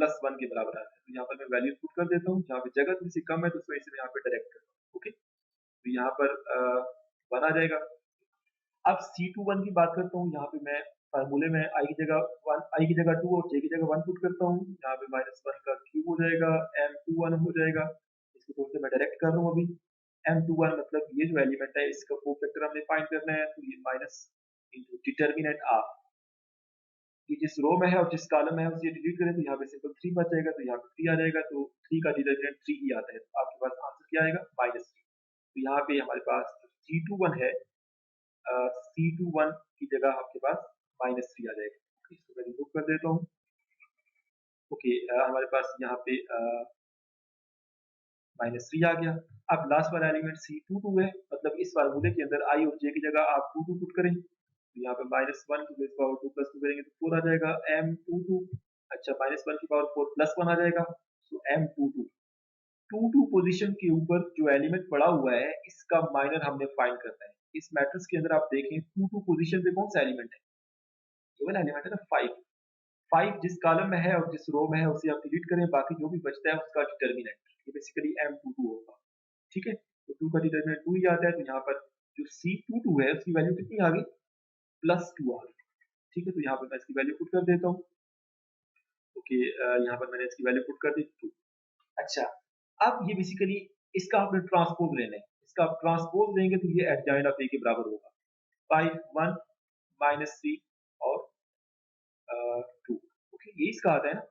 +1 के बराबर आता है। तो यहाँ पर मैं वैल्यू पुट कर देता हूँ, जहाँ पे जगह थोड़ी सी कम है तो उस वजह से मैं यहाँ पे डायरेक्ट करता हूँ। ओके, तो यहाँ पर 1 आ जाएगा। अब C21 की बात करता हूँ। यहाँ पे मैं फार्मूले में i की जगह 1, i की जगह 2 और j की जगह 1 पुट करता हूँ। यहाँ पे -1 का क्यूब हो जाएगा, m21 हो जाएगा। इसको थोड़ा सा मैं डायरेक्ट कर रहा हूँ अभी। m21 मतलब ये जो एलिमेंट है इसका कोफैक्टर हमने फाइंड करना है, तो ये माइनस इंटू डिटर्मिनेंट r, ये जिस रो में है और जिस कॉलम में है उसे डिलीट करें तो यहाँ पे सिंपल 3 बच जाएगा, तो यहाँ पे 3 आ जाएगा। तो 3 का डिटर्मिनेंट 3 ही आता है, तो आपके पास आंसर क्या आएगा? -3। तो यहाँ पे हमारे पास C21 है, C21 की जगह आपके पास -3 आ जाएगा। इसको मैं रिमूव कर देता हूँ। ओके, हमारे पास यहाँ पे -3 आ गया। अब लास्ट वाला एलिमेंट C22 है, मतलब इस फार्मूले के अंदर i और j की जगह आप 22 पुट करें, तो यहाँ पे -1 की बेस पावर 2 + 2 करेंगे तो 4 आ जाएगा, m22। अच्छा, -1 की पावर 4 +1 आ जाएगा, तो m22। 2-2 पोजीशन के ऊपर जो एलिमेंट पड़ा हुआ है इसका माइनर हमने फाइंड करना है। इस मैट्रिक्स के अंदर आप देखें 2-2 पोजीशन पे कौन सा एलिमेंट है? केवल एलिमेंट है ना 5। 5 जिस कॉलम में है और जिस रो में है उसे आप डिलीट करें, बाकी जो भी बचता है उसका डिटर्मिनेंट, ये बेसिकली m22 होगा। ठीक है, तो 2 का डिटर्मिनेंट 2 ही आता है, तो यहाँ पर जो C22 है उसकी वैल्यू कितनी आ गई? +2 आ गई। ठीक है, तो यहाँ पर मैं इसकी वैल्यू पुट कर देता हूँ। ओके, यहाँ पर मैंने इसकी वैल्यू पुट कर दी 2। अच्छा, अब ये बेसिकली इसका आपने ट्रांसपोज लेना है। इसका आप ट्रांसपोज लेंगे तो ये एडजॉइंट ऑफ ए के बराबर होगा। 5 1 -3 और 2। ओके, ये इसका आता है ना।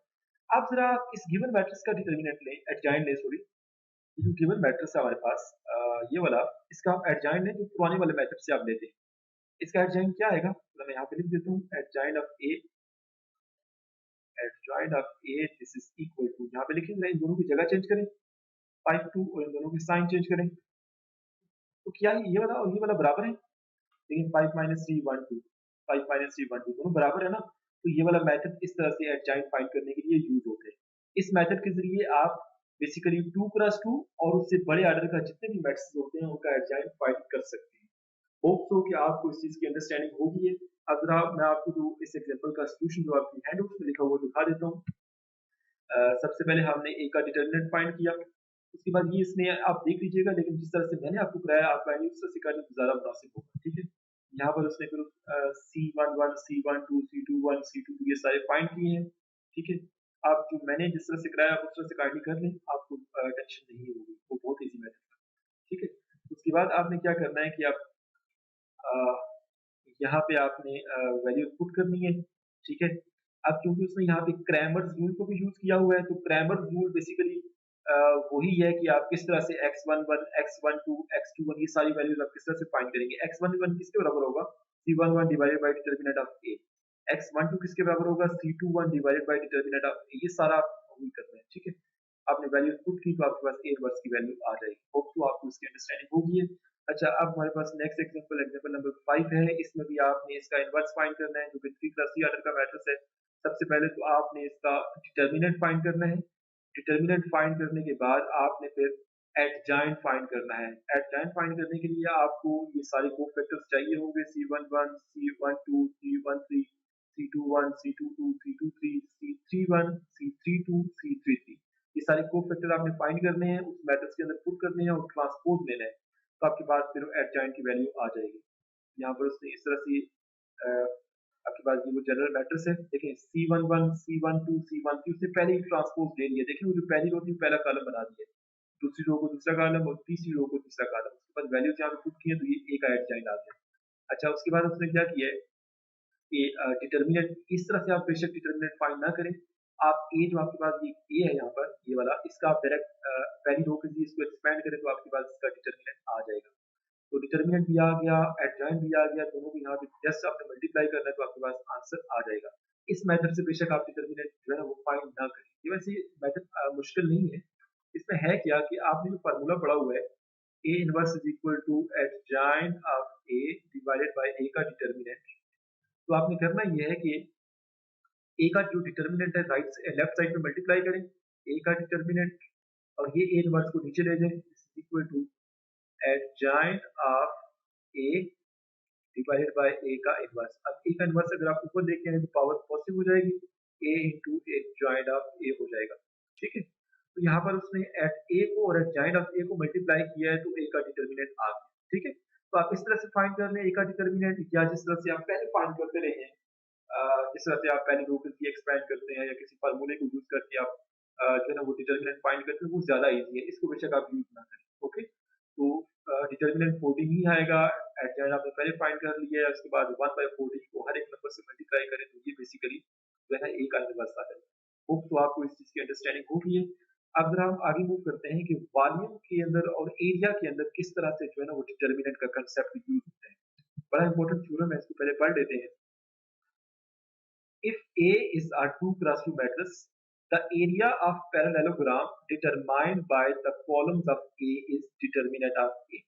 अब जरा इस गिवन मैट्रिक्स का डिटर्मिनेंट लें, एडजॉइंट लें, सॉरी। ये जो गिवन मैट्रिक्स है हमारे पास, ये वाला, इसका आप एडजॉइंट लें जो पुराने वाले मेथड से आप लेते हैं। इसका एडजॉइंट क्या आएगा? तो मैं यहाँ पे लिख देता हूँ, adjoint of A, adjoint of A this is equal to, यहाँ पे लिखेंगे, इन दोनों की जगह चेंज करें 5 2 और इन दोनों की साइन चेंज करें, तो क्या ये वाला और ये वाला बराबर है? लेकिन 5 3 1 2, 5 3 1 2 दोनों बराबर है ना। तो ये वाला मेथड इस तरह से एडजॉइंट फाइंड करने के लिए यूज होते हैं। इस मेथड के जरिए आप बेसिकली 2 क्रॉस 2 और उससे बड़े ऑर्डर का जितने भी मैट्रिक्स होते हैं उनका एडजॉइंट फाइंड कर सकते हैं। होप सो कि आपको इस चीज की अंडरस्टैंडिंग होगी है। अब जरा मैं आपको जो इस एग्जांपल का सॉल्यूशन जो आपकी हैंडआउट में लिखा हुआ दिखा देता हूँ। सबसे पहले हमने ए का डिटर्मिनेंट फाइंड किया, उसके बाद ये इसने आप देख लीजिएगा, लेकिन जिस तरह से मैंने आपको कराया आप आगे उस तरह से करने तो ज़्यादा मुनासिब होगा। ठीक है, यहाँ पर उसने फिर C11 C12 C21 C22 ये सारे फाइंड किए हैं। ठीक है, आप जो मैंने जिस तरह से कराया उस तरह से काइंडली कर लें, आपको टेंशन नहीं होगी, वो बहुत ईजी मेथड है। ठीक है, उसके बाद आपने क्या करना है कि आप यहाँ पे आपने वैल्यू पुट करनी है। ठीक है, अब क्योंकि उसने यहाँ पे क्रैमर्स रूल को भी यूज किया हुआ है, तो क्रैमर्स रूल बेसिकली वही है कि आप किस तरह से x11 x12 x21 ये सारी वैल्यूज आप किस तरह से फाइंड करेंगे। x11 किसके बराबर होगा? C11 divided by determinant of a। x12 किसके बराबर होगा? C21 divided by determinant of a। ये सारा आप वही करना है। ठीक है, आपने वैल्यू पुट की तो आपके पास a इनवर्स की वैल्यू आ जाएगी। होप तो आपको इसकी अंडरस्टैंडिंग होगी है। अच्छा, अब हमारे पास नेक्स्ट एग्जांपल एग्जांपल नंबर 5 है। इसमें भी आपने इसका इन्वर्स फाइंड करना है, जो कि 3 + 3 ऑर्डर का मैट्रिक्स है। सबसे पहले तो आपने इसका डिटर्मिनेंट फाइंड करना है। डिटर्मिनेंट फाइंड करने के बाद आपने फिर एडजॉइंट फाइंड करना है। एडजॉइंट फाइंड करने के लिए आपको ये सारे कोफैक्टर्स चाहिए होंगे, C11, C12, C13, C21, C22, C23, C31, C32, C33। ये सारे कोफैक्टर आपने फाइंड करने हैं, उस मैट्रिक्स के अंदर पुट करने हैं और ट्रांसपोज लेना है। तो आपके पास फिर एडजॉइंट की वैल्यू आ जाएगी। यहाँ पर उसने इस तरह से आपके पास ये वो जनरल मैट्रिक्स है। देखें C11, C12, C13 उसने पहले ही ट्रांसपोज ले लिया। देखिए वो जो पहली रो थी पहला कॉलम बना दिया, दूसरी रो को दूसरा कॉलम और तीसरी रो को तीसरा कॉलम। उसके बाद वैल्यूज यहाँ पे पुट की है तो ये ए का एडजॉइंट आ गया। अच्छा, उसके बाद उसने क्या किया है कि डिटर्मिनेंट इस तरह से आप बेशक डिटर्मिनेंट फाइंड ना करें। आप ए जो आपके पास ये ए है यहाँ पर ये वाला, इसका आप डायरेक्ट पहली रो के लिए इसको एक्सपेंड करें तो आपके पास इसका डिटर्मिनेंट आ जाएगा। तो डिटर्मिनेंट भी आ गया, एडजॉइंट भी आ गया, दोनों को यहाँ पे जस्ट आपने मल्टीप्लाई करना है तो आपके पास आंसर आ जाएगा। इस मेथड से बेशक आप डिटर्मिनेंट जो है ना वो फाइंड ना करें। ये वैसे मेथड मुश्किल नहीं है। इसमें है क्या कि आपने जो फार्मूला पढ़ा हुआ है A inverse is equal to adjoint of A divided by A का डिटर्मिनेंट। तो आपने करना ये है कि ए का जो डिटर्मिनेंट है राइट से लेफ्ट साइड में मल्टीप्लाई करें ए का डिटर्मिनेंट, और ये ए इनवर्स को नीचे ले जाएं equal to adjoint of A divided by A का इनवर्स। अब ए का इनवर्स अगर आप ऊपर देखते हैं तो पावर पॉजिटिव हो जाएगी, ए इंटू एडजॉइंट ऑफ ए हो जाएगा। ठीक है, तो यहाँ पर उसने एट ए को और एडजॉइंट ऑफ ए को मल्टीप्लाई किया है तो ए का डिटर्मिनेंट आ गया। ठीक है, तो आप इस तरह से फाइंड कर लें ए का डिटर्मिनेंट, या जिस तरह से आप पहले फाइंड करते रहे हैं, जिस तरह से आप पहले रो की एक्सपेंड करते हैं या किसी फार्मूले को यूज करके आप जो है ना वो डिटर्मिनेंट फाइंड करते हैं, वो ज्यादा इजी है। इसको बेशक आप यूज ना करें। ओके, तो डिटर्मिनेंट 14 ही आएगा। एडजॉइंट आपने पहले फाइंड कर लिया है, उसके बाद 1/14 को हर एक नंबर से मल्टीप्लाई करें तो ये बेसिकली जो है ना ए का इनवर्स आ जाएगा। होप तो आपको इस चीज की अंडरस्टैंडिंग होगी है। अब अगर हम आगे मूव करते हैं कि वॉल्यूम के अंदर और एरिया के अंदर किस तरह से जो है ना वो डिटर्मिनेंट का कंसेप्ट यूज होता है, बड़ा इंपॉर्टेंट थ्योरम है, इसको पहले पढ़ लेते हैं। If A is a 2 × 2 matrix, the area of parallelogram determined by the columns of A is determinant of A।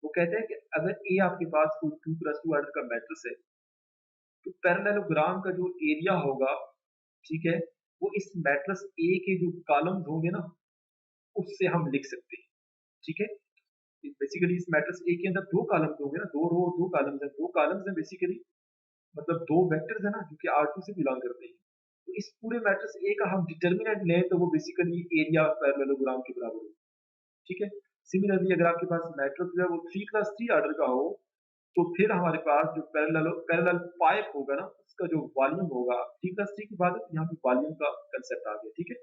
वो कहते हैं कि अगर A आपके पास कोई 2 × 2 ऑर्डर का मैट्रिक्स है तो पैरेललोग्राम का जो एरिया होगा, ठीक है, वो इस मैट्रिक्स A के जो कॉलम्स होंगे ना उससे हम लिख सकते हैं। ठीक है, बेसिकली इस मैट्रिक्स A के अंदर दो कॉलम्स होंगे ना, दो रो दो कॉलम्स हैं, दो कॉलम्स हैं बेसिकली, मतलब दो वेक्टर्स है ना जो कि R2 से बिलोंग करते हैं। तो इस पूरे मैट्रिक्स ए का हम डिटर्मिनेंट लें तो वो बेसिकली एरिया ऑफ पैरेललोग्राम के बराबर होगा। ठीक है, सिमिलरली अगर आपके पास मैट्रिक्स है वो 3 × 3 ऑर्डर का हो तो फिर हमारे पास जो पैरेलल पाइप होगा ना उसका जो वॉल्यूम होगा, 3 × 3 की बात है तो यहाँ पे वॉल्यूम का कंसेप्ट आ गया। ठीक है,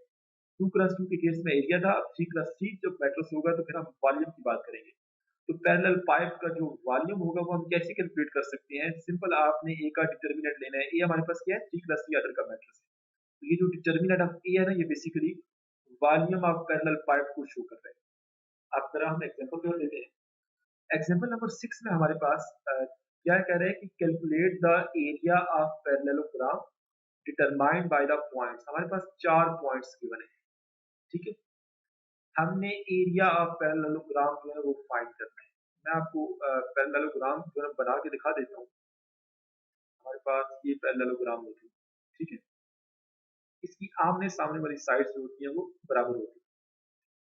2 × 2 के केस में एरिया था, 3 × 3 जब मैट्रिक्स होगा तो फिर हम वॉल्यूम की बात करेंगे। तो पैरेलल पाइप का जो वॉल्यूम होगा वो हम कैसे कैलकुलेट कर सकते हैं? सिंपल, आपने ए का डिटर्मिनेंट लेना है। ए हमारे पास क्या है? 3 + 3 ऑर्डर का मैट्रिक्स है। तो ये जो डिटर्मिनेंट ऑफ ए है ना ये basically volume of parallel pipe को शो कर रहा है। आप जरा हम एग्जांपल जो लेते हैं, एग्जांपल नंबर 6 में हमारे पास क्या कह रहे हैं कि calculate the area of parallelogram determined by the points. हमारे पास 4 पॉइंट्स गिवन है। ठीक है, हमने एरिया ऑफ पैरेललोग्राम जो है वो फाइंड करना है। मैं आपको पैरेललोग्राम जो है बना के दिखा देता हूँ। हमारे पास ये पैरेललोग्राम होती है। ठीक है, इसकी आमने सामने वाली साइड्स जो होती हैं वो बराबर होती है।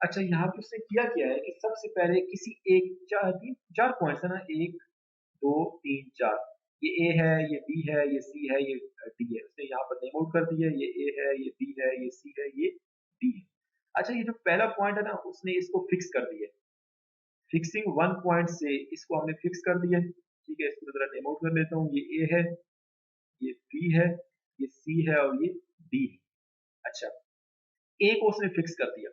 अच्छा, यहाँ पे उसने किया क्या है कि सबसे पहले किसी एक चार पॉइंट्स है ना, 1 2 3 4, ये ए है, ये बी है, ये सी है, ये डी है। उसने यहाँ पर नेम आउट कर दिया, ये ए है, ये बी है, ये सी है, ये डी है। अच्छा, ये जो पहला पॉइंट है ना उसने इसको फिक्स कर दिया। फिक्सिंग वन पॉइंट से इसको हमने फिक्स कर दिया। ठीक है, इसको जरा नेम आउट कर लेता हूँ। ये ए है, ये बी है, ये सी है और ये डी है। अच्छा, ए को उसने फिक्स कर दिया।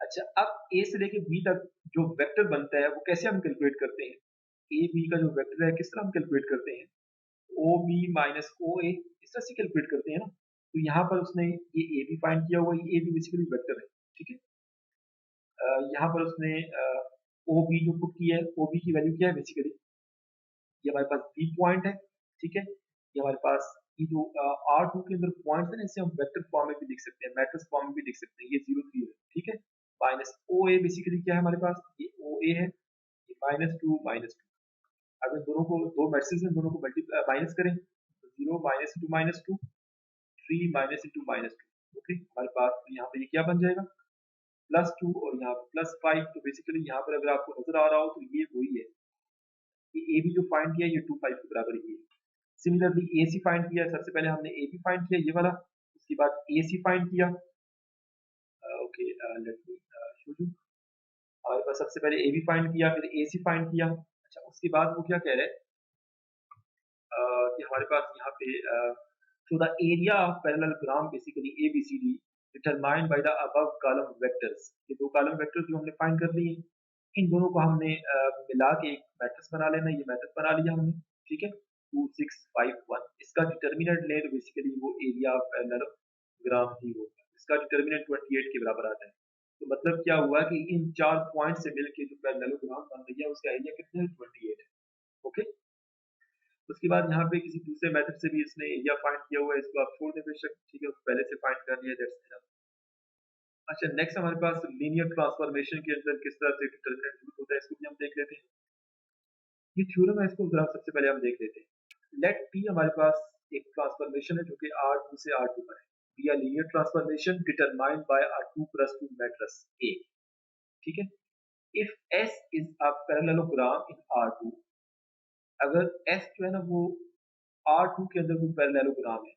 अच्छा, अब ए से लेके बी तक जो वेक्टर बनता है वो कैसे हम कैलकुलेट करते हैं? ए बी का जो वेक्टर है किस तरह हम कैलकुलेट करते हैं? ओ बी माइनस ओ ए, इस तरह से कैलकुलेट करते हैं ना। तो यहाँ पर उसने ये ए बी फाइंड किया हुआ, ये ए बी बेसिकली वेक्टर है। ठीक है, यहाँ पर उसने ओ बी जो पुट किया है, ओ बी की वैल्यू क्या है बेसिकली, ये हमारे पास बी पॉइंट है। ठीक है, ये हमारे पास ये जो R2 के अंदर पॉइंट्स है ना इसे हम वेक्टर फॉर्म में भी लिख सकते हैं, मैट्रिक्स फॉर्म में भी लिख सकते हैं। ये 0 3 है। ठीक है, माइनस ओ ए बेसिकली क्या है हमारे पास, ये ओ ए है, -2 -2। अब इन दोनों को, दो मैट्रिसेस हैं, दोनों को माइनस करें तो 0 -2 3 -2 ओके, हमारे पास यहाँ पे ये क्या बन जाएगा, +2 और यहाँ पे +5। तो बेसिकली यहाँ पर अगर आपको नजर आ रहा हो तो ये वही है, ये ए बी जो फाइंड किया ये 2 5 के बराबर ही है। सिमिलरली ए सी फाइंड किया, सबसे पहले हमने ए बी फाइंड किया ये वाला, उसके बाद ए सी फाइंड किया। Okay, let me show you. हमारे पास सबसे पहले ए बी फाइंड किया, फिर ए सी फाइंड किया। अच्छा, उसके बाद वो क्या कह रहे हैं कि हमारे पास यहाँ पे so the area of parallelogram basically ABCD determined by the above column vectors। ये दो कॉलम वेक्टर्स जो हमने फाइंड कर लिए, इन दोनों को हमने मिला के एक मैट्रिक्स बना लेना। ये मैट्रिक्स बना लिया हमने, ठीक है, 2 6 5 1। इसका डिटर्मिनेंट ले तो बेसिकली वो एरिया ऑफ पैरेललोग्राम ही होगा। इसका डिटर्मिनेंट 28 के बराबर आता है। तो मतलब क्या हुआ कि इन चार पॉइंट से मिलके जो पैरेललोग्राम बन रही है उसका एरिया कितना है, 28 है। ओके, उसके बाद यहाँ पे किसी दूसरे मेथड से भी इसने एरिया फाइंड किया हुआ है, इसको आप छोड़ दें बेशक, ठीक है, उसको पहले से फाइंड कर लिया, दैट्स इनफ। अच्छा, नेक्स्ट हमारे पास लीनियर ट्रांसफॉर्मेशन के अंदर किस तरह से डिटरमिनेंट यूज होता है, इसको भी हम देख लेते हैं। ये थ्योरम है, इसको जरा सबसे पहले हम देख लेते हैं। लेट टी हमारे पास एक ट्रांसफॉर्मेशन है जो कि R2 से R2 पर है। Be a linear transformation determined by a 2+2 matrix A, ठीक है। If S is a parallelogram in R2, अगर S जो है ना वो R2 के अंदर कोई पैरेललोग्राम है,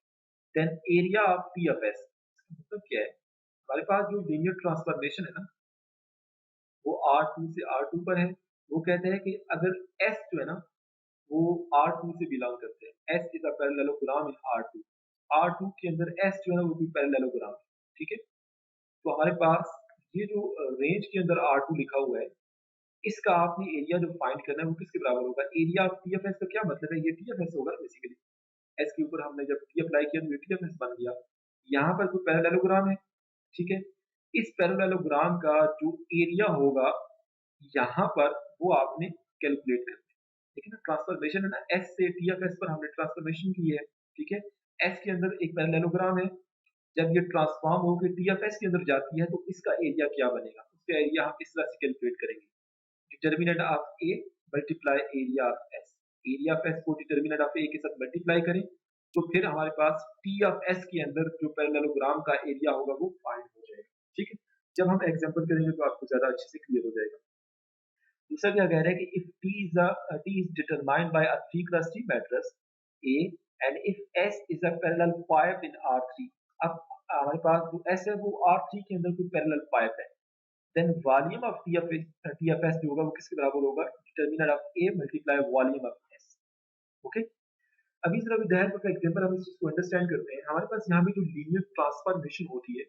then area of P of S, मतलब क्या है, हमारे पास जो लीनियर ट्रांसफॉर्मेशन है ना वो R2 से R2 पर है। वो कहते हैं कि अगर S जो है ना वो R2 से बिलोंग करते हैं, S is a parallelogram in R2, R2 के अंदर S जो है ना वो भी पैरेललोग्राम है, ठीक है। तो हमारे पास ये जो रेंज के अंदर R2 लिखा हुआ है, इसका आपने एरिया जो फाइंड करना है वो किसके बराबर होगा, area of T of S का क्या मतलब है, ये T ऑफ S होगा बेसिकली। S के ऊपर हमने जब T अप्लाई किया तो ये T ऑफ S बन गया। यहाँ पर कोई पैरेललोग्राम है, ठीक है, इस पैरेललोग्राम का जो एरिया होगा यहाँ पर वो आपने कैलकुलेट करना है। ठीक है ना, ट्रांसफॉर्मेशन है ना, S से T ऑफ S पर हमने ट्रांसफॉर्मेशन की है, ठीक है। S के अंदर एक पैरेललोग्राम है, जब ये ट्रांसफॉर्म होकर T ऑफ S के अंदर जाती है तो इसका एरिया क्या बनेगा, उसका एरिया हम इस तरह से कैलकुलेट करेंगे। Determinant of A multiply area of S, area of S को डिटर्मिनेंट ऑफ A के साथ मल्टीप्लाई करें तो फिर हमारे पास T ऑफ S के अंदर जो पैरेललोग्राम का एरिया होगा वो फाइंड हो जाएगा, ठीक है। जब हम एग्जांपल करेंगे तो आपको ज्यादा अच्छे से क्लियर हो जाएगा। दूसरा क्या कह रहा है कि if T is determined by a 3 × 3 matrix A and if S is a parallel pipe in R3, अब हमारे पास जो S है वो R3 के अंदर कोई पैरेलल पाइप है, then volume of T of S जो होगा वो किसके बराबर होगा, determinant of A multiply volume of S। Okay, अभी जरा विधायक का एग्जांपल हम इस चीज को अंडरस्टैंड करते हैं। हमारे पास यहाँ पे जो लीनियर ट्रांसफॉर्मेशन होती है,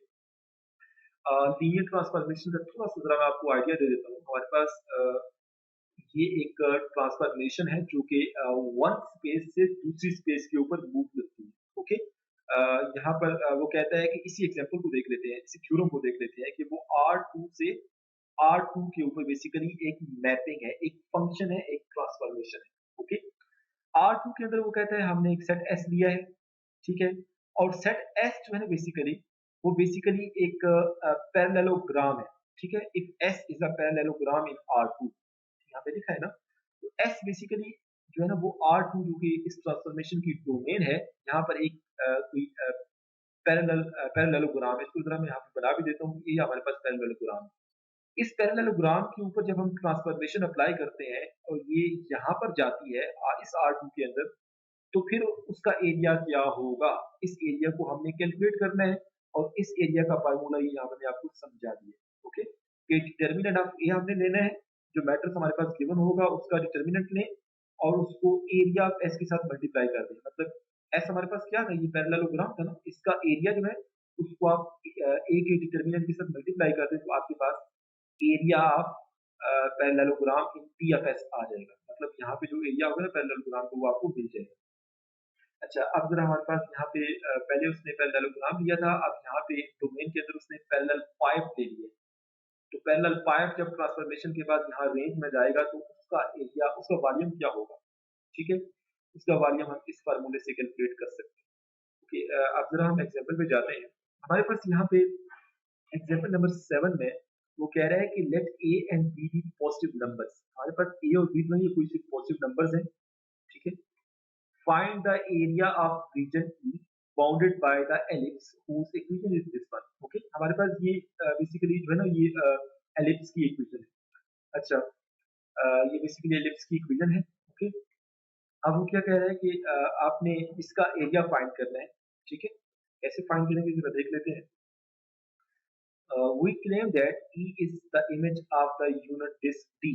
लीनियर ट्रांसफॉर्मेशन का थोड़ा सा जरा मैं आपको आइडिया दे देता हूँ। हमारे पास ये एक ट्रांसफॉर्मेशन है जो कि वन स्पेस से दूसरी स्पेस के ऊपर मूव करती है, ओके। यहाँ पर वो कहता है कि इसी एग्जांपल को देख लेते हैं, इसी थ्योरम को देख लेते हैं कि वो R2 से R2 के ऊपर बेसिकली एक मैपिंग है, एक फंक्शन है, एक ट्रांसफॉर्मेशन है, ओके। R2 के अंदर वो कहता है हमने एक सेट S लिया है, ठीक है, और सेट S जो है ना बेसिकली वो बेसिकली एक पैरेललोग्राम है, ठीक है। If S is a parallelogram in R2, यहाँ पे लिखा है ना, तो S बेसिकली जो है ना वो R2 जो कि इस ट्रांसफॉर्मेशन की डोमेन है, यहाँ पर एक कोई पैरेललोग्राम है। इसको जरा मैं यहाँ पे बना भी देता हूँ, ये हमारे पास पैरेललोग्राम है। इस पैरेललोग्राम के ऊपर जब हम ट्रांसफॉर्मेशन अप्लाई करते हैं और ये यहाँ पर जाती है इस R2 के अंदर, तो फिर उसका एरिया क्या होगा, इस एरिया को हमने कैलकुलेट करना है और इस एरिया का फार्मूला ये यहाँ मैंने आपको समझा दिया, ओके। कि डिटर्मिनेंट ऑफ ए हमने लेना है, जो मैट्रिक्स हमारे पास गिवन होगा उसका डिटर्मिनेंट लें और उसको एरिया ऑफ एस के साथ मल्टीप्लाई कर दें। मतलब एस हमारे पास क्या था, ये पैरेललोग्राम था ना, इसका एरिया जो है उसको आप ए के डिटर्मिनेंट के साथ मल्टीप्लाई कर दें तो आपके पास area of parallelogram in P of S आ जाएगा। मतलब यहाँ पे जो एरिया होगा ना पैरेललोग्राम को वो आपको मिल जाएगा। अच्छा, अब जरा हमारे पास यहाँ पे पहले उसने पैरेललोग्राम लिया था, अब यहाँ पे डोमेन के अंदर उसने पैरेलल पाइप ले लिया। तो पैरेलल पाइप जब ट्रांसफॉर्मेशन के बाद यहाँ रेंज में जाएगा तो उसका एरिया, उसका वॉल्यूम क्या होगा, ठीक है, उसका वॉल्यूम हम इस फार्मूले से कैलकुलेट कर सकते हैं। ओके, अब जरा हम एग्जांपल पे जाते हैं। हमारे पास यहाँ पे एग्जांपल नंबर 7 में वो कह रहा है कि let A and B be positive numbers. हमारे पास ए और बी दोनों ये कोई पॉजिटिव नंबर्स हैं, ठीक है। Find the area of region E bounded by the ellipse whose equation is this one। Okay, हमारे पास ये बेसिकली जो है ना ये एलिप्स की इक्वेशन है। अच्छा, ये बेसिकली एलिप्स की इक्वेशन है। ओके, अब वो क्या कह रहा है कि आपने इसका एरिया फाइंड करना है, ठीक है। कैसे फाइंड करेंगे जरा देख लेते हैं। We claim that E is the image of the unit disk D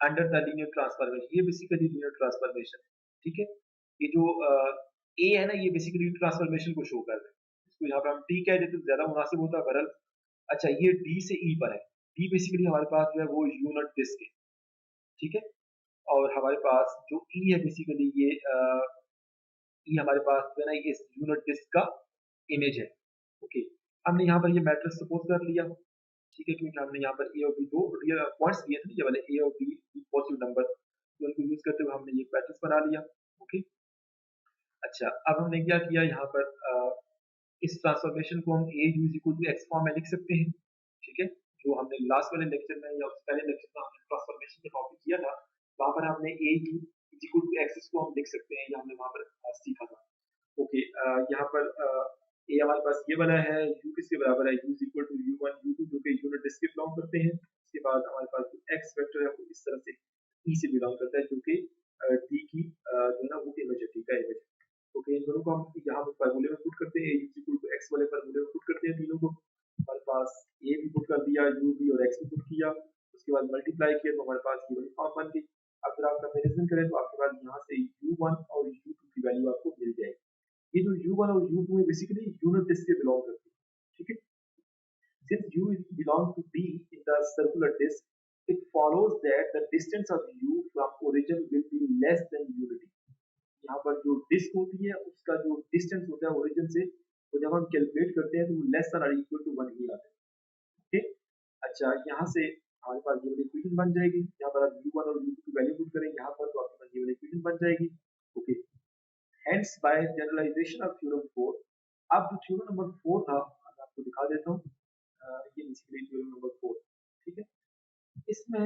under the linear transformation। ये बेसिकली linear transformation, ठीक है। ये जो A है ना, ये बेसिकली ट्रांसफॉर्मेशन को शो कर रहा है। इसको यहाँ पे हम T कह देते तो ज्यादा मुनासिब होता है बहरहाल। अच्छा, ये D से E पर है। D बेसिकली हमारे पास जो है वो यूनिट डिस्क है, ठीक है। और हमारे पास जो E है बेसिकली ये E हमारे पास जो है ना इस यूनिट डिस्क का इमेज है। ओके, हमने यहाँ पर ये मैट्रिक्स सपोज कर लिया, ठीक है, क्योंकि हमने यहाँ पर ए और बी दो रियल पॉइंट्स दिए थे, ये वाले ए और बी पॉजिटिव नंबर, तो उनको यूज करते हुए हमने ये मैट्रिक्स बना लिया। ओके, अच्छा, अब हमने क्या किया यहाँ पर इस ट्रांसफॉर्मेशन को हम A u equal to x form में लिख सकते हैं, ठीक है। जो हमने लास्ट वाले लेक्चर में या उससे पहले लेक्चर में हमने ट्रांसफॉर्मेशन का टॉपिक किया था, वहां पर हमने ए यू इक्वल टू एक्स को हम लिख सकते हैं, ये हमने वहां पर सीखा था। ओके, यहाँ पर ए हमारे पास ये वाला है, यू किसके बराबर है, u is equal to u one u two, जो कि यूनिट डिस्क के बिलोंग करते हैं। उसके बाद हमारे पास जो एक्स वेक्टर है वो इस तरह से ई से बिलोंग करता है, जो कि टी की जो है ना वो इमेज है, टी का इमेज। ओके, इन दोनों को हम यहाँ पर फार्मूले में पुट करते हैं, ए इज इक्वल टू एक्स वाले फार्मूले में पुट करते हैं तीनों को। हमारे पास ए भी पुट कर दिया, यू भी और एक्स भी पुट किया, उसके बाद मल्टीप्लाई किया तो हमारे पास ये वाली फॉर्म बन गई। अगर आप कंपेरिजन करें तो आपके पास यहाँ से u1 और u2 की वैल्यू आपको मिल जाएगी। ये जो u1 और u2 है बेसिकली यूनिट डिस्क से बिलोंग करती है, ठीक है। Since u belong to D in the circular disk, it follows that the distance of u from origin will be less than unity। यहाँ पर जो डिस्क होती है उसका जो डिस्टेंस होता है ओरिजिन से, वो जब हम कैलकुलेट करते हैं तो वो लेस देन और इक्वल टू 1 ही आता है। ओके, अच्छा, यहाँ से हमारे पास ये वाली इक्वेशन बन जाएगी। यहाँ पर आप u1 और u2 की वैल्यू पुट करेंगे यहाँ पर, तो आपके पास ये वाली इक्वेशन बन जाएगी। Okay, hence by generalization of theorem 4। अब जो थ्योरम नंबर 4 था, मैं आपको दिखा देता हूँ। ये बेसिकली थ्योरम नंबर 4, ठीक है। इसमें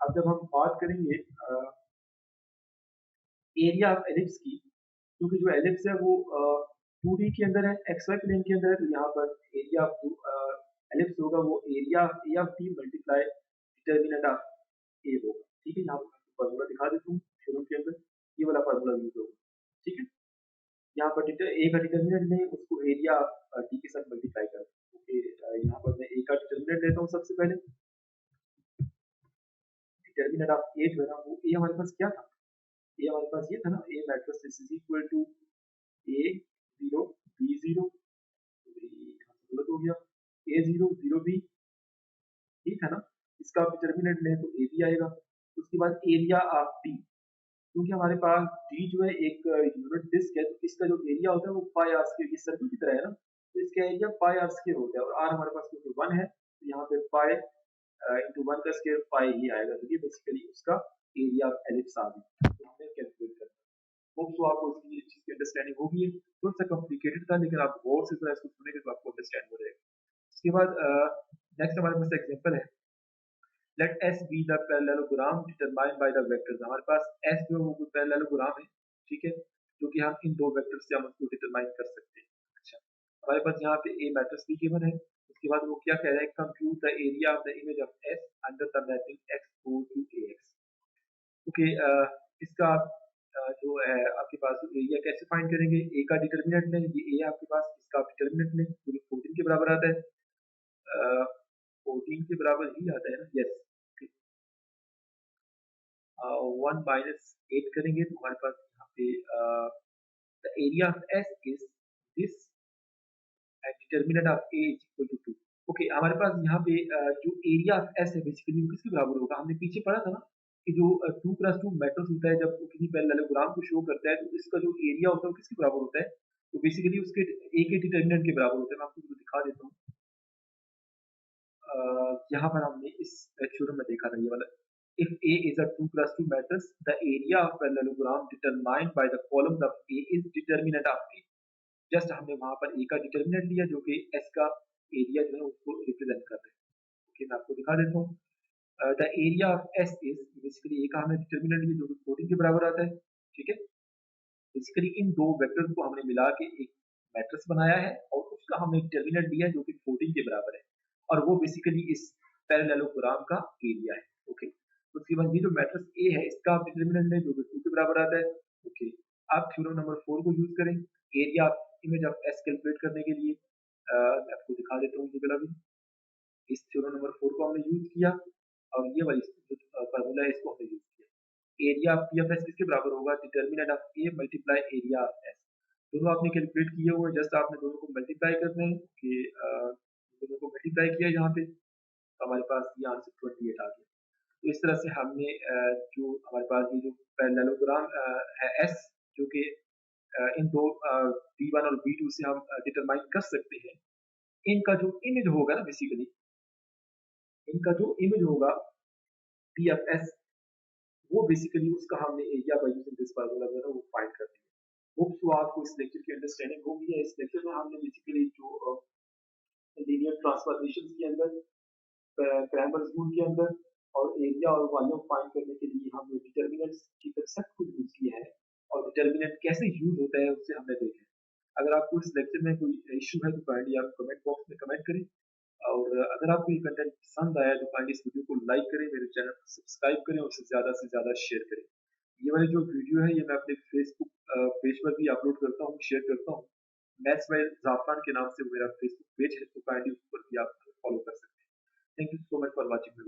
अब जब हम बात करेंगे एरिया ऑफ एलिप्स की, क्योंकि जो एलिप्स है वो 2D के अंदर है, एक्स वाई प्लेन के अंदर है, तो यहाँ पर एरिया ऑफ एलिप्स होगा वो area A of T multiply determinant of A होगा, ठीक है। यहाँ पर फॉर्मूला दिखा देता हूँ थ्योरम के अंदर, ये वाला फॉर्मूला यूज होगा, ठीक है। यहाँ पर ए का डिटर्मिनेंट लें, उसको एरिया टी के साथ मल्टीप्लाई करें। ओके, यहाँ पर मैं ए का डिटर्मिनेंट लेता हूँ सबसे पहले। डिटर्मिनेंट ऑफ ए जो है ना वो ए हमारे पास क्या था, ए हमारे पास ये था ना, A matrix is equal to A zero B zero, गलत हो गया, ए जीरो जीरो बी, ठीक है ना। इसका डिटर्मिनेंट लें तो ए बी आएगा। उसके बाद एरिया ऑफ डी, क्योंकि हमारे पास डी जो है एक यूनिट डिस्क है, तो इसका जो एरिया होता है वो पाई आर स्क्वायर, इस सर्कल की तरह है ना, तो इसका एरिया पाई आर स्क्वायर होता है, और आर हमारे पास क्योंकि 1 है तो यहाँ पे पाई इंटू 1 का स्क्वायर पाई ही आएगा, तो ये बेसिकली उसका एरिया ऑफ एलिप्स आ गया, तो हमें कैलकुलेट करना है। होप सो आपको इसकी चीज की अंडरस्टैंडिंग होगी। है थोड़ा सा कॉम्प्लिकेटेड था, लेकिन आप गौर से थोड़ा इसको सुनेंगे तो आपको अंडरस्टैंड हो जाएगा। उसके बाद नेक्स्ट हमारे पास एग्जांपल है, late S be the parallelogram determined by the vectors। हमारे पास S जो है वो कोई पैरेललोग्राम है, ठीक है, जो कि हम इन दो वेक्टर से हम उसको डिटरमाइन कर सकते हैं। अच्छा, हमारे पास यहाँ पे A मैट्रिक्स भी गिवन है। उसके बाद वो क्या कह रहा है, compute the area of the image of S under the mapping X go to AX। Okay, इसका जो है आपके पास एरिया कैसे फाइंड करेंगे, A का डिटर्मिनेंट लें, ये A है आपके पास, इसका डिटर्मिनेंट लें जो कि 14 के बराबर आता है, 14 के बराबर ही आता है ना, यस। 1 माइनस 8 करेंगे तो हमारे पास यहाँ पे the area of S is this and determinant of A is equal to 2। Okay, हमारे पास यहाँ पे जो एरिया ऑफ एस है बेसिकली वो किसके बराबर होगा, हमने पीछे पढ़ा था ना कि जो 2+2 मैट्रिक्स होता है जब वो किसी पैरेललोग्राम को शो करता है तो इसका जो एरिया होता है वो किसके बराबर होता है, तो बेसिकली उसके ए के डिटर्मिनेंट के बराबर होता है। मैं आपको दिखा देता हूँ, यहाँ पर हमने इस थ्योरम में देखा था ये वाला, if A is a 2+2 matrix, the area of parallelogram determined by the columns of A is determinant of A। Just हमने वहां पर A का डिटर्मिनेंट लिया जो कि S का एरिया जो है उसको रिप्रेजेंट कर रहे हैं। ओके, मैं आपको दिखा देता हूँ। The area of S is basically A का हमें डिटर्मिनेंट जो कि 14 के बराबर आता है, ठीक है। बेसिकली इन दो वेक्टर्स को हमने मिला के एक मैट्रिक्स बनाया है और उसका हमने डिटर्मिनेंट दिया है जो कि 14 के बराबर है, और वो बेसिकली इस पैरेललोग्राम का एरिया है, ओके। तो उसके बाद ये जो मैट्रिक्स ए है इसका डिटर्मिनेंट है जो कि 2 के बराबर आता है, ओके। आप थ्योरम नंबर 4 को यूज करें area image of S calculate करने के लिए। मैं आपको दिखा देता हूँ ये भी। इस थ्योरम नंबर 4 को हमने यूज किया और ये वाली जो फार्मूला है इसको हमने यूज किया। Area of P of S किसके बराबर होगा, determinant of A multiply area of S. दोनों आपने कैलकुलेट किए हुए, जस्ट आपने दोनों को मल्टीप्लाई करना है कि दोनों को मल्टीप्लाई किया यहाँ पे, तो हमारे पास ये आंसर 28 आ गया। तो इस तरह से हमने जो हमारे पास ये जो पैरेललोग्राम है एस, जो कि इन दो B1 और B2 से हम डिटरमाइन कर सकते हैं, इनका जो इमेज होगा ना, बेसिकली इनका जो इमेज होगा पी एफ एस, वो बेसिकली उसका हमने area by using this formula जो है ना वो फाइंड कर लिया। होप्स तो आपको इस लेक्चर की अंडरस्टैंडिंग होगी है। इस लेक्चर में हमने बेसिकली जो लीनियर ट्रांसफॉर्मेशन के अंदर, क्रैमर्स रूल के अंदर और एरिया और वॉल्यूम फाइंड करने के लिए हमने डिटर्मिनेंट्स की कंसेप्ट को यूज किया है, और डिटर्मिनेंट कैसे यूज होता है उससे हमने देखा है। अगर आपको इस लेक्चर में कोई इशू है तो काइंडली आप कमेंट बॉक्स में कमेंट करें, और अगर आपको ये कंटेंट पसंद आया तो काइंडली इस वीडियो को लाइक करें, मेरे चैनल को सब्सक्राइब करें और इसे ज़्यादा से ज़्यादा शेयर करें। ये वाली जो वीडियो है ये मैं अपने फेसबुक पेज पर भी अपलोड करता हूँ, शेयर करता हूँ। मैथ्स बाय ज़ाफ़रान के नाम से मेरा फेसबुक पेज है, तो काइंडली उस पर भी आप फॉलो कर सकते हैं। Thank you so much for watching.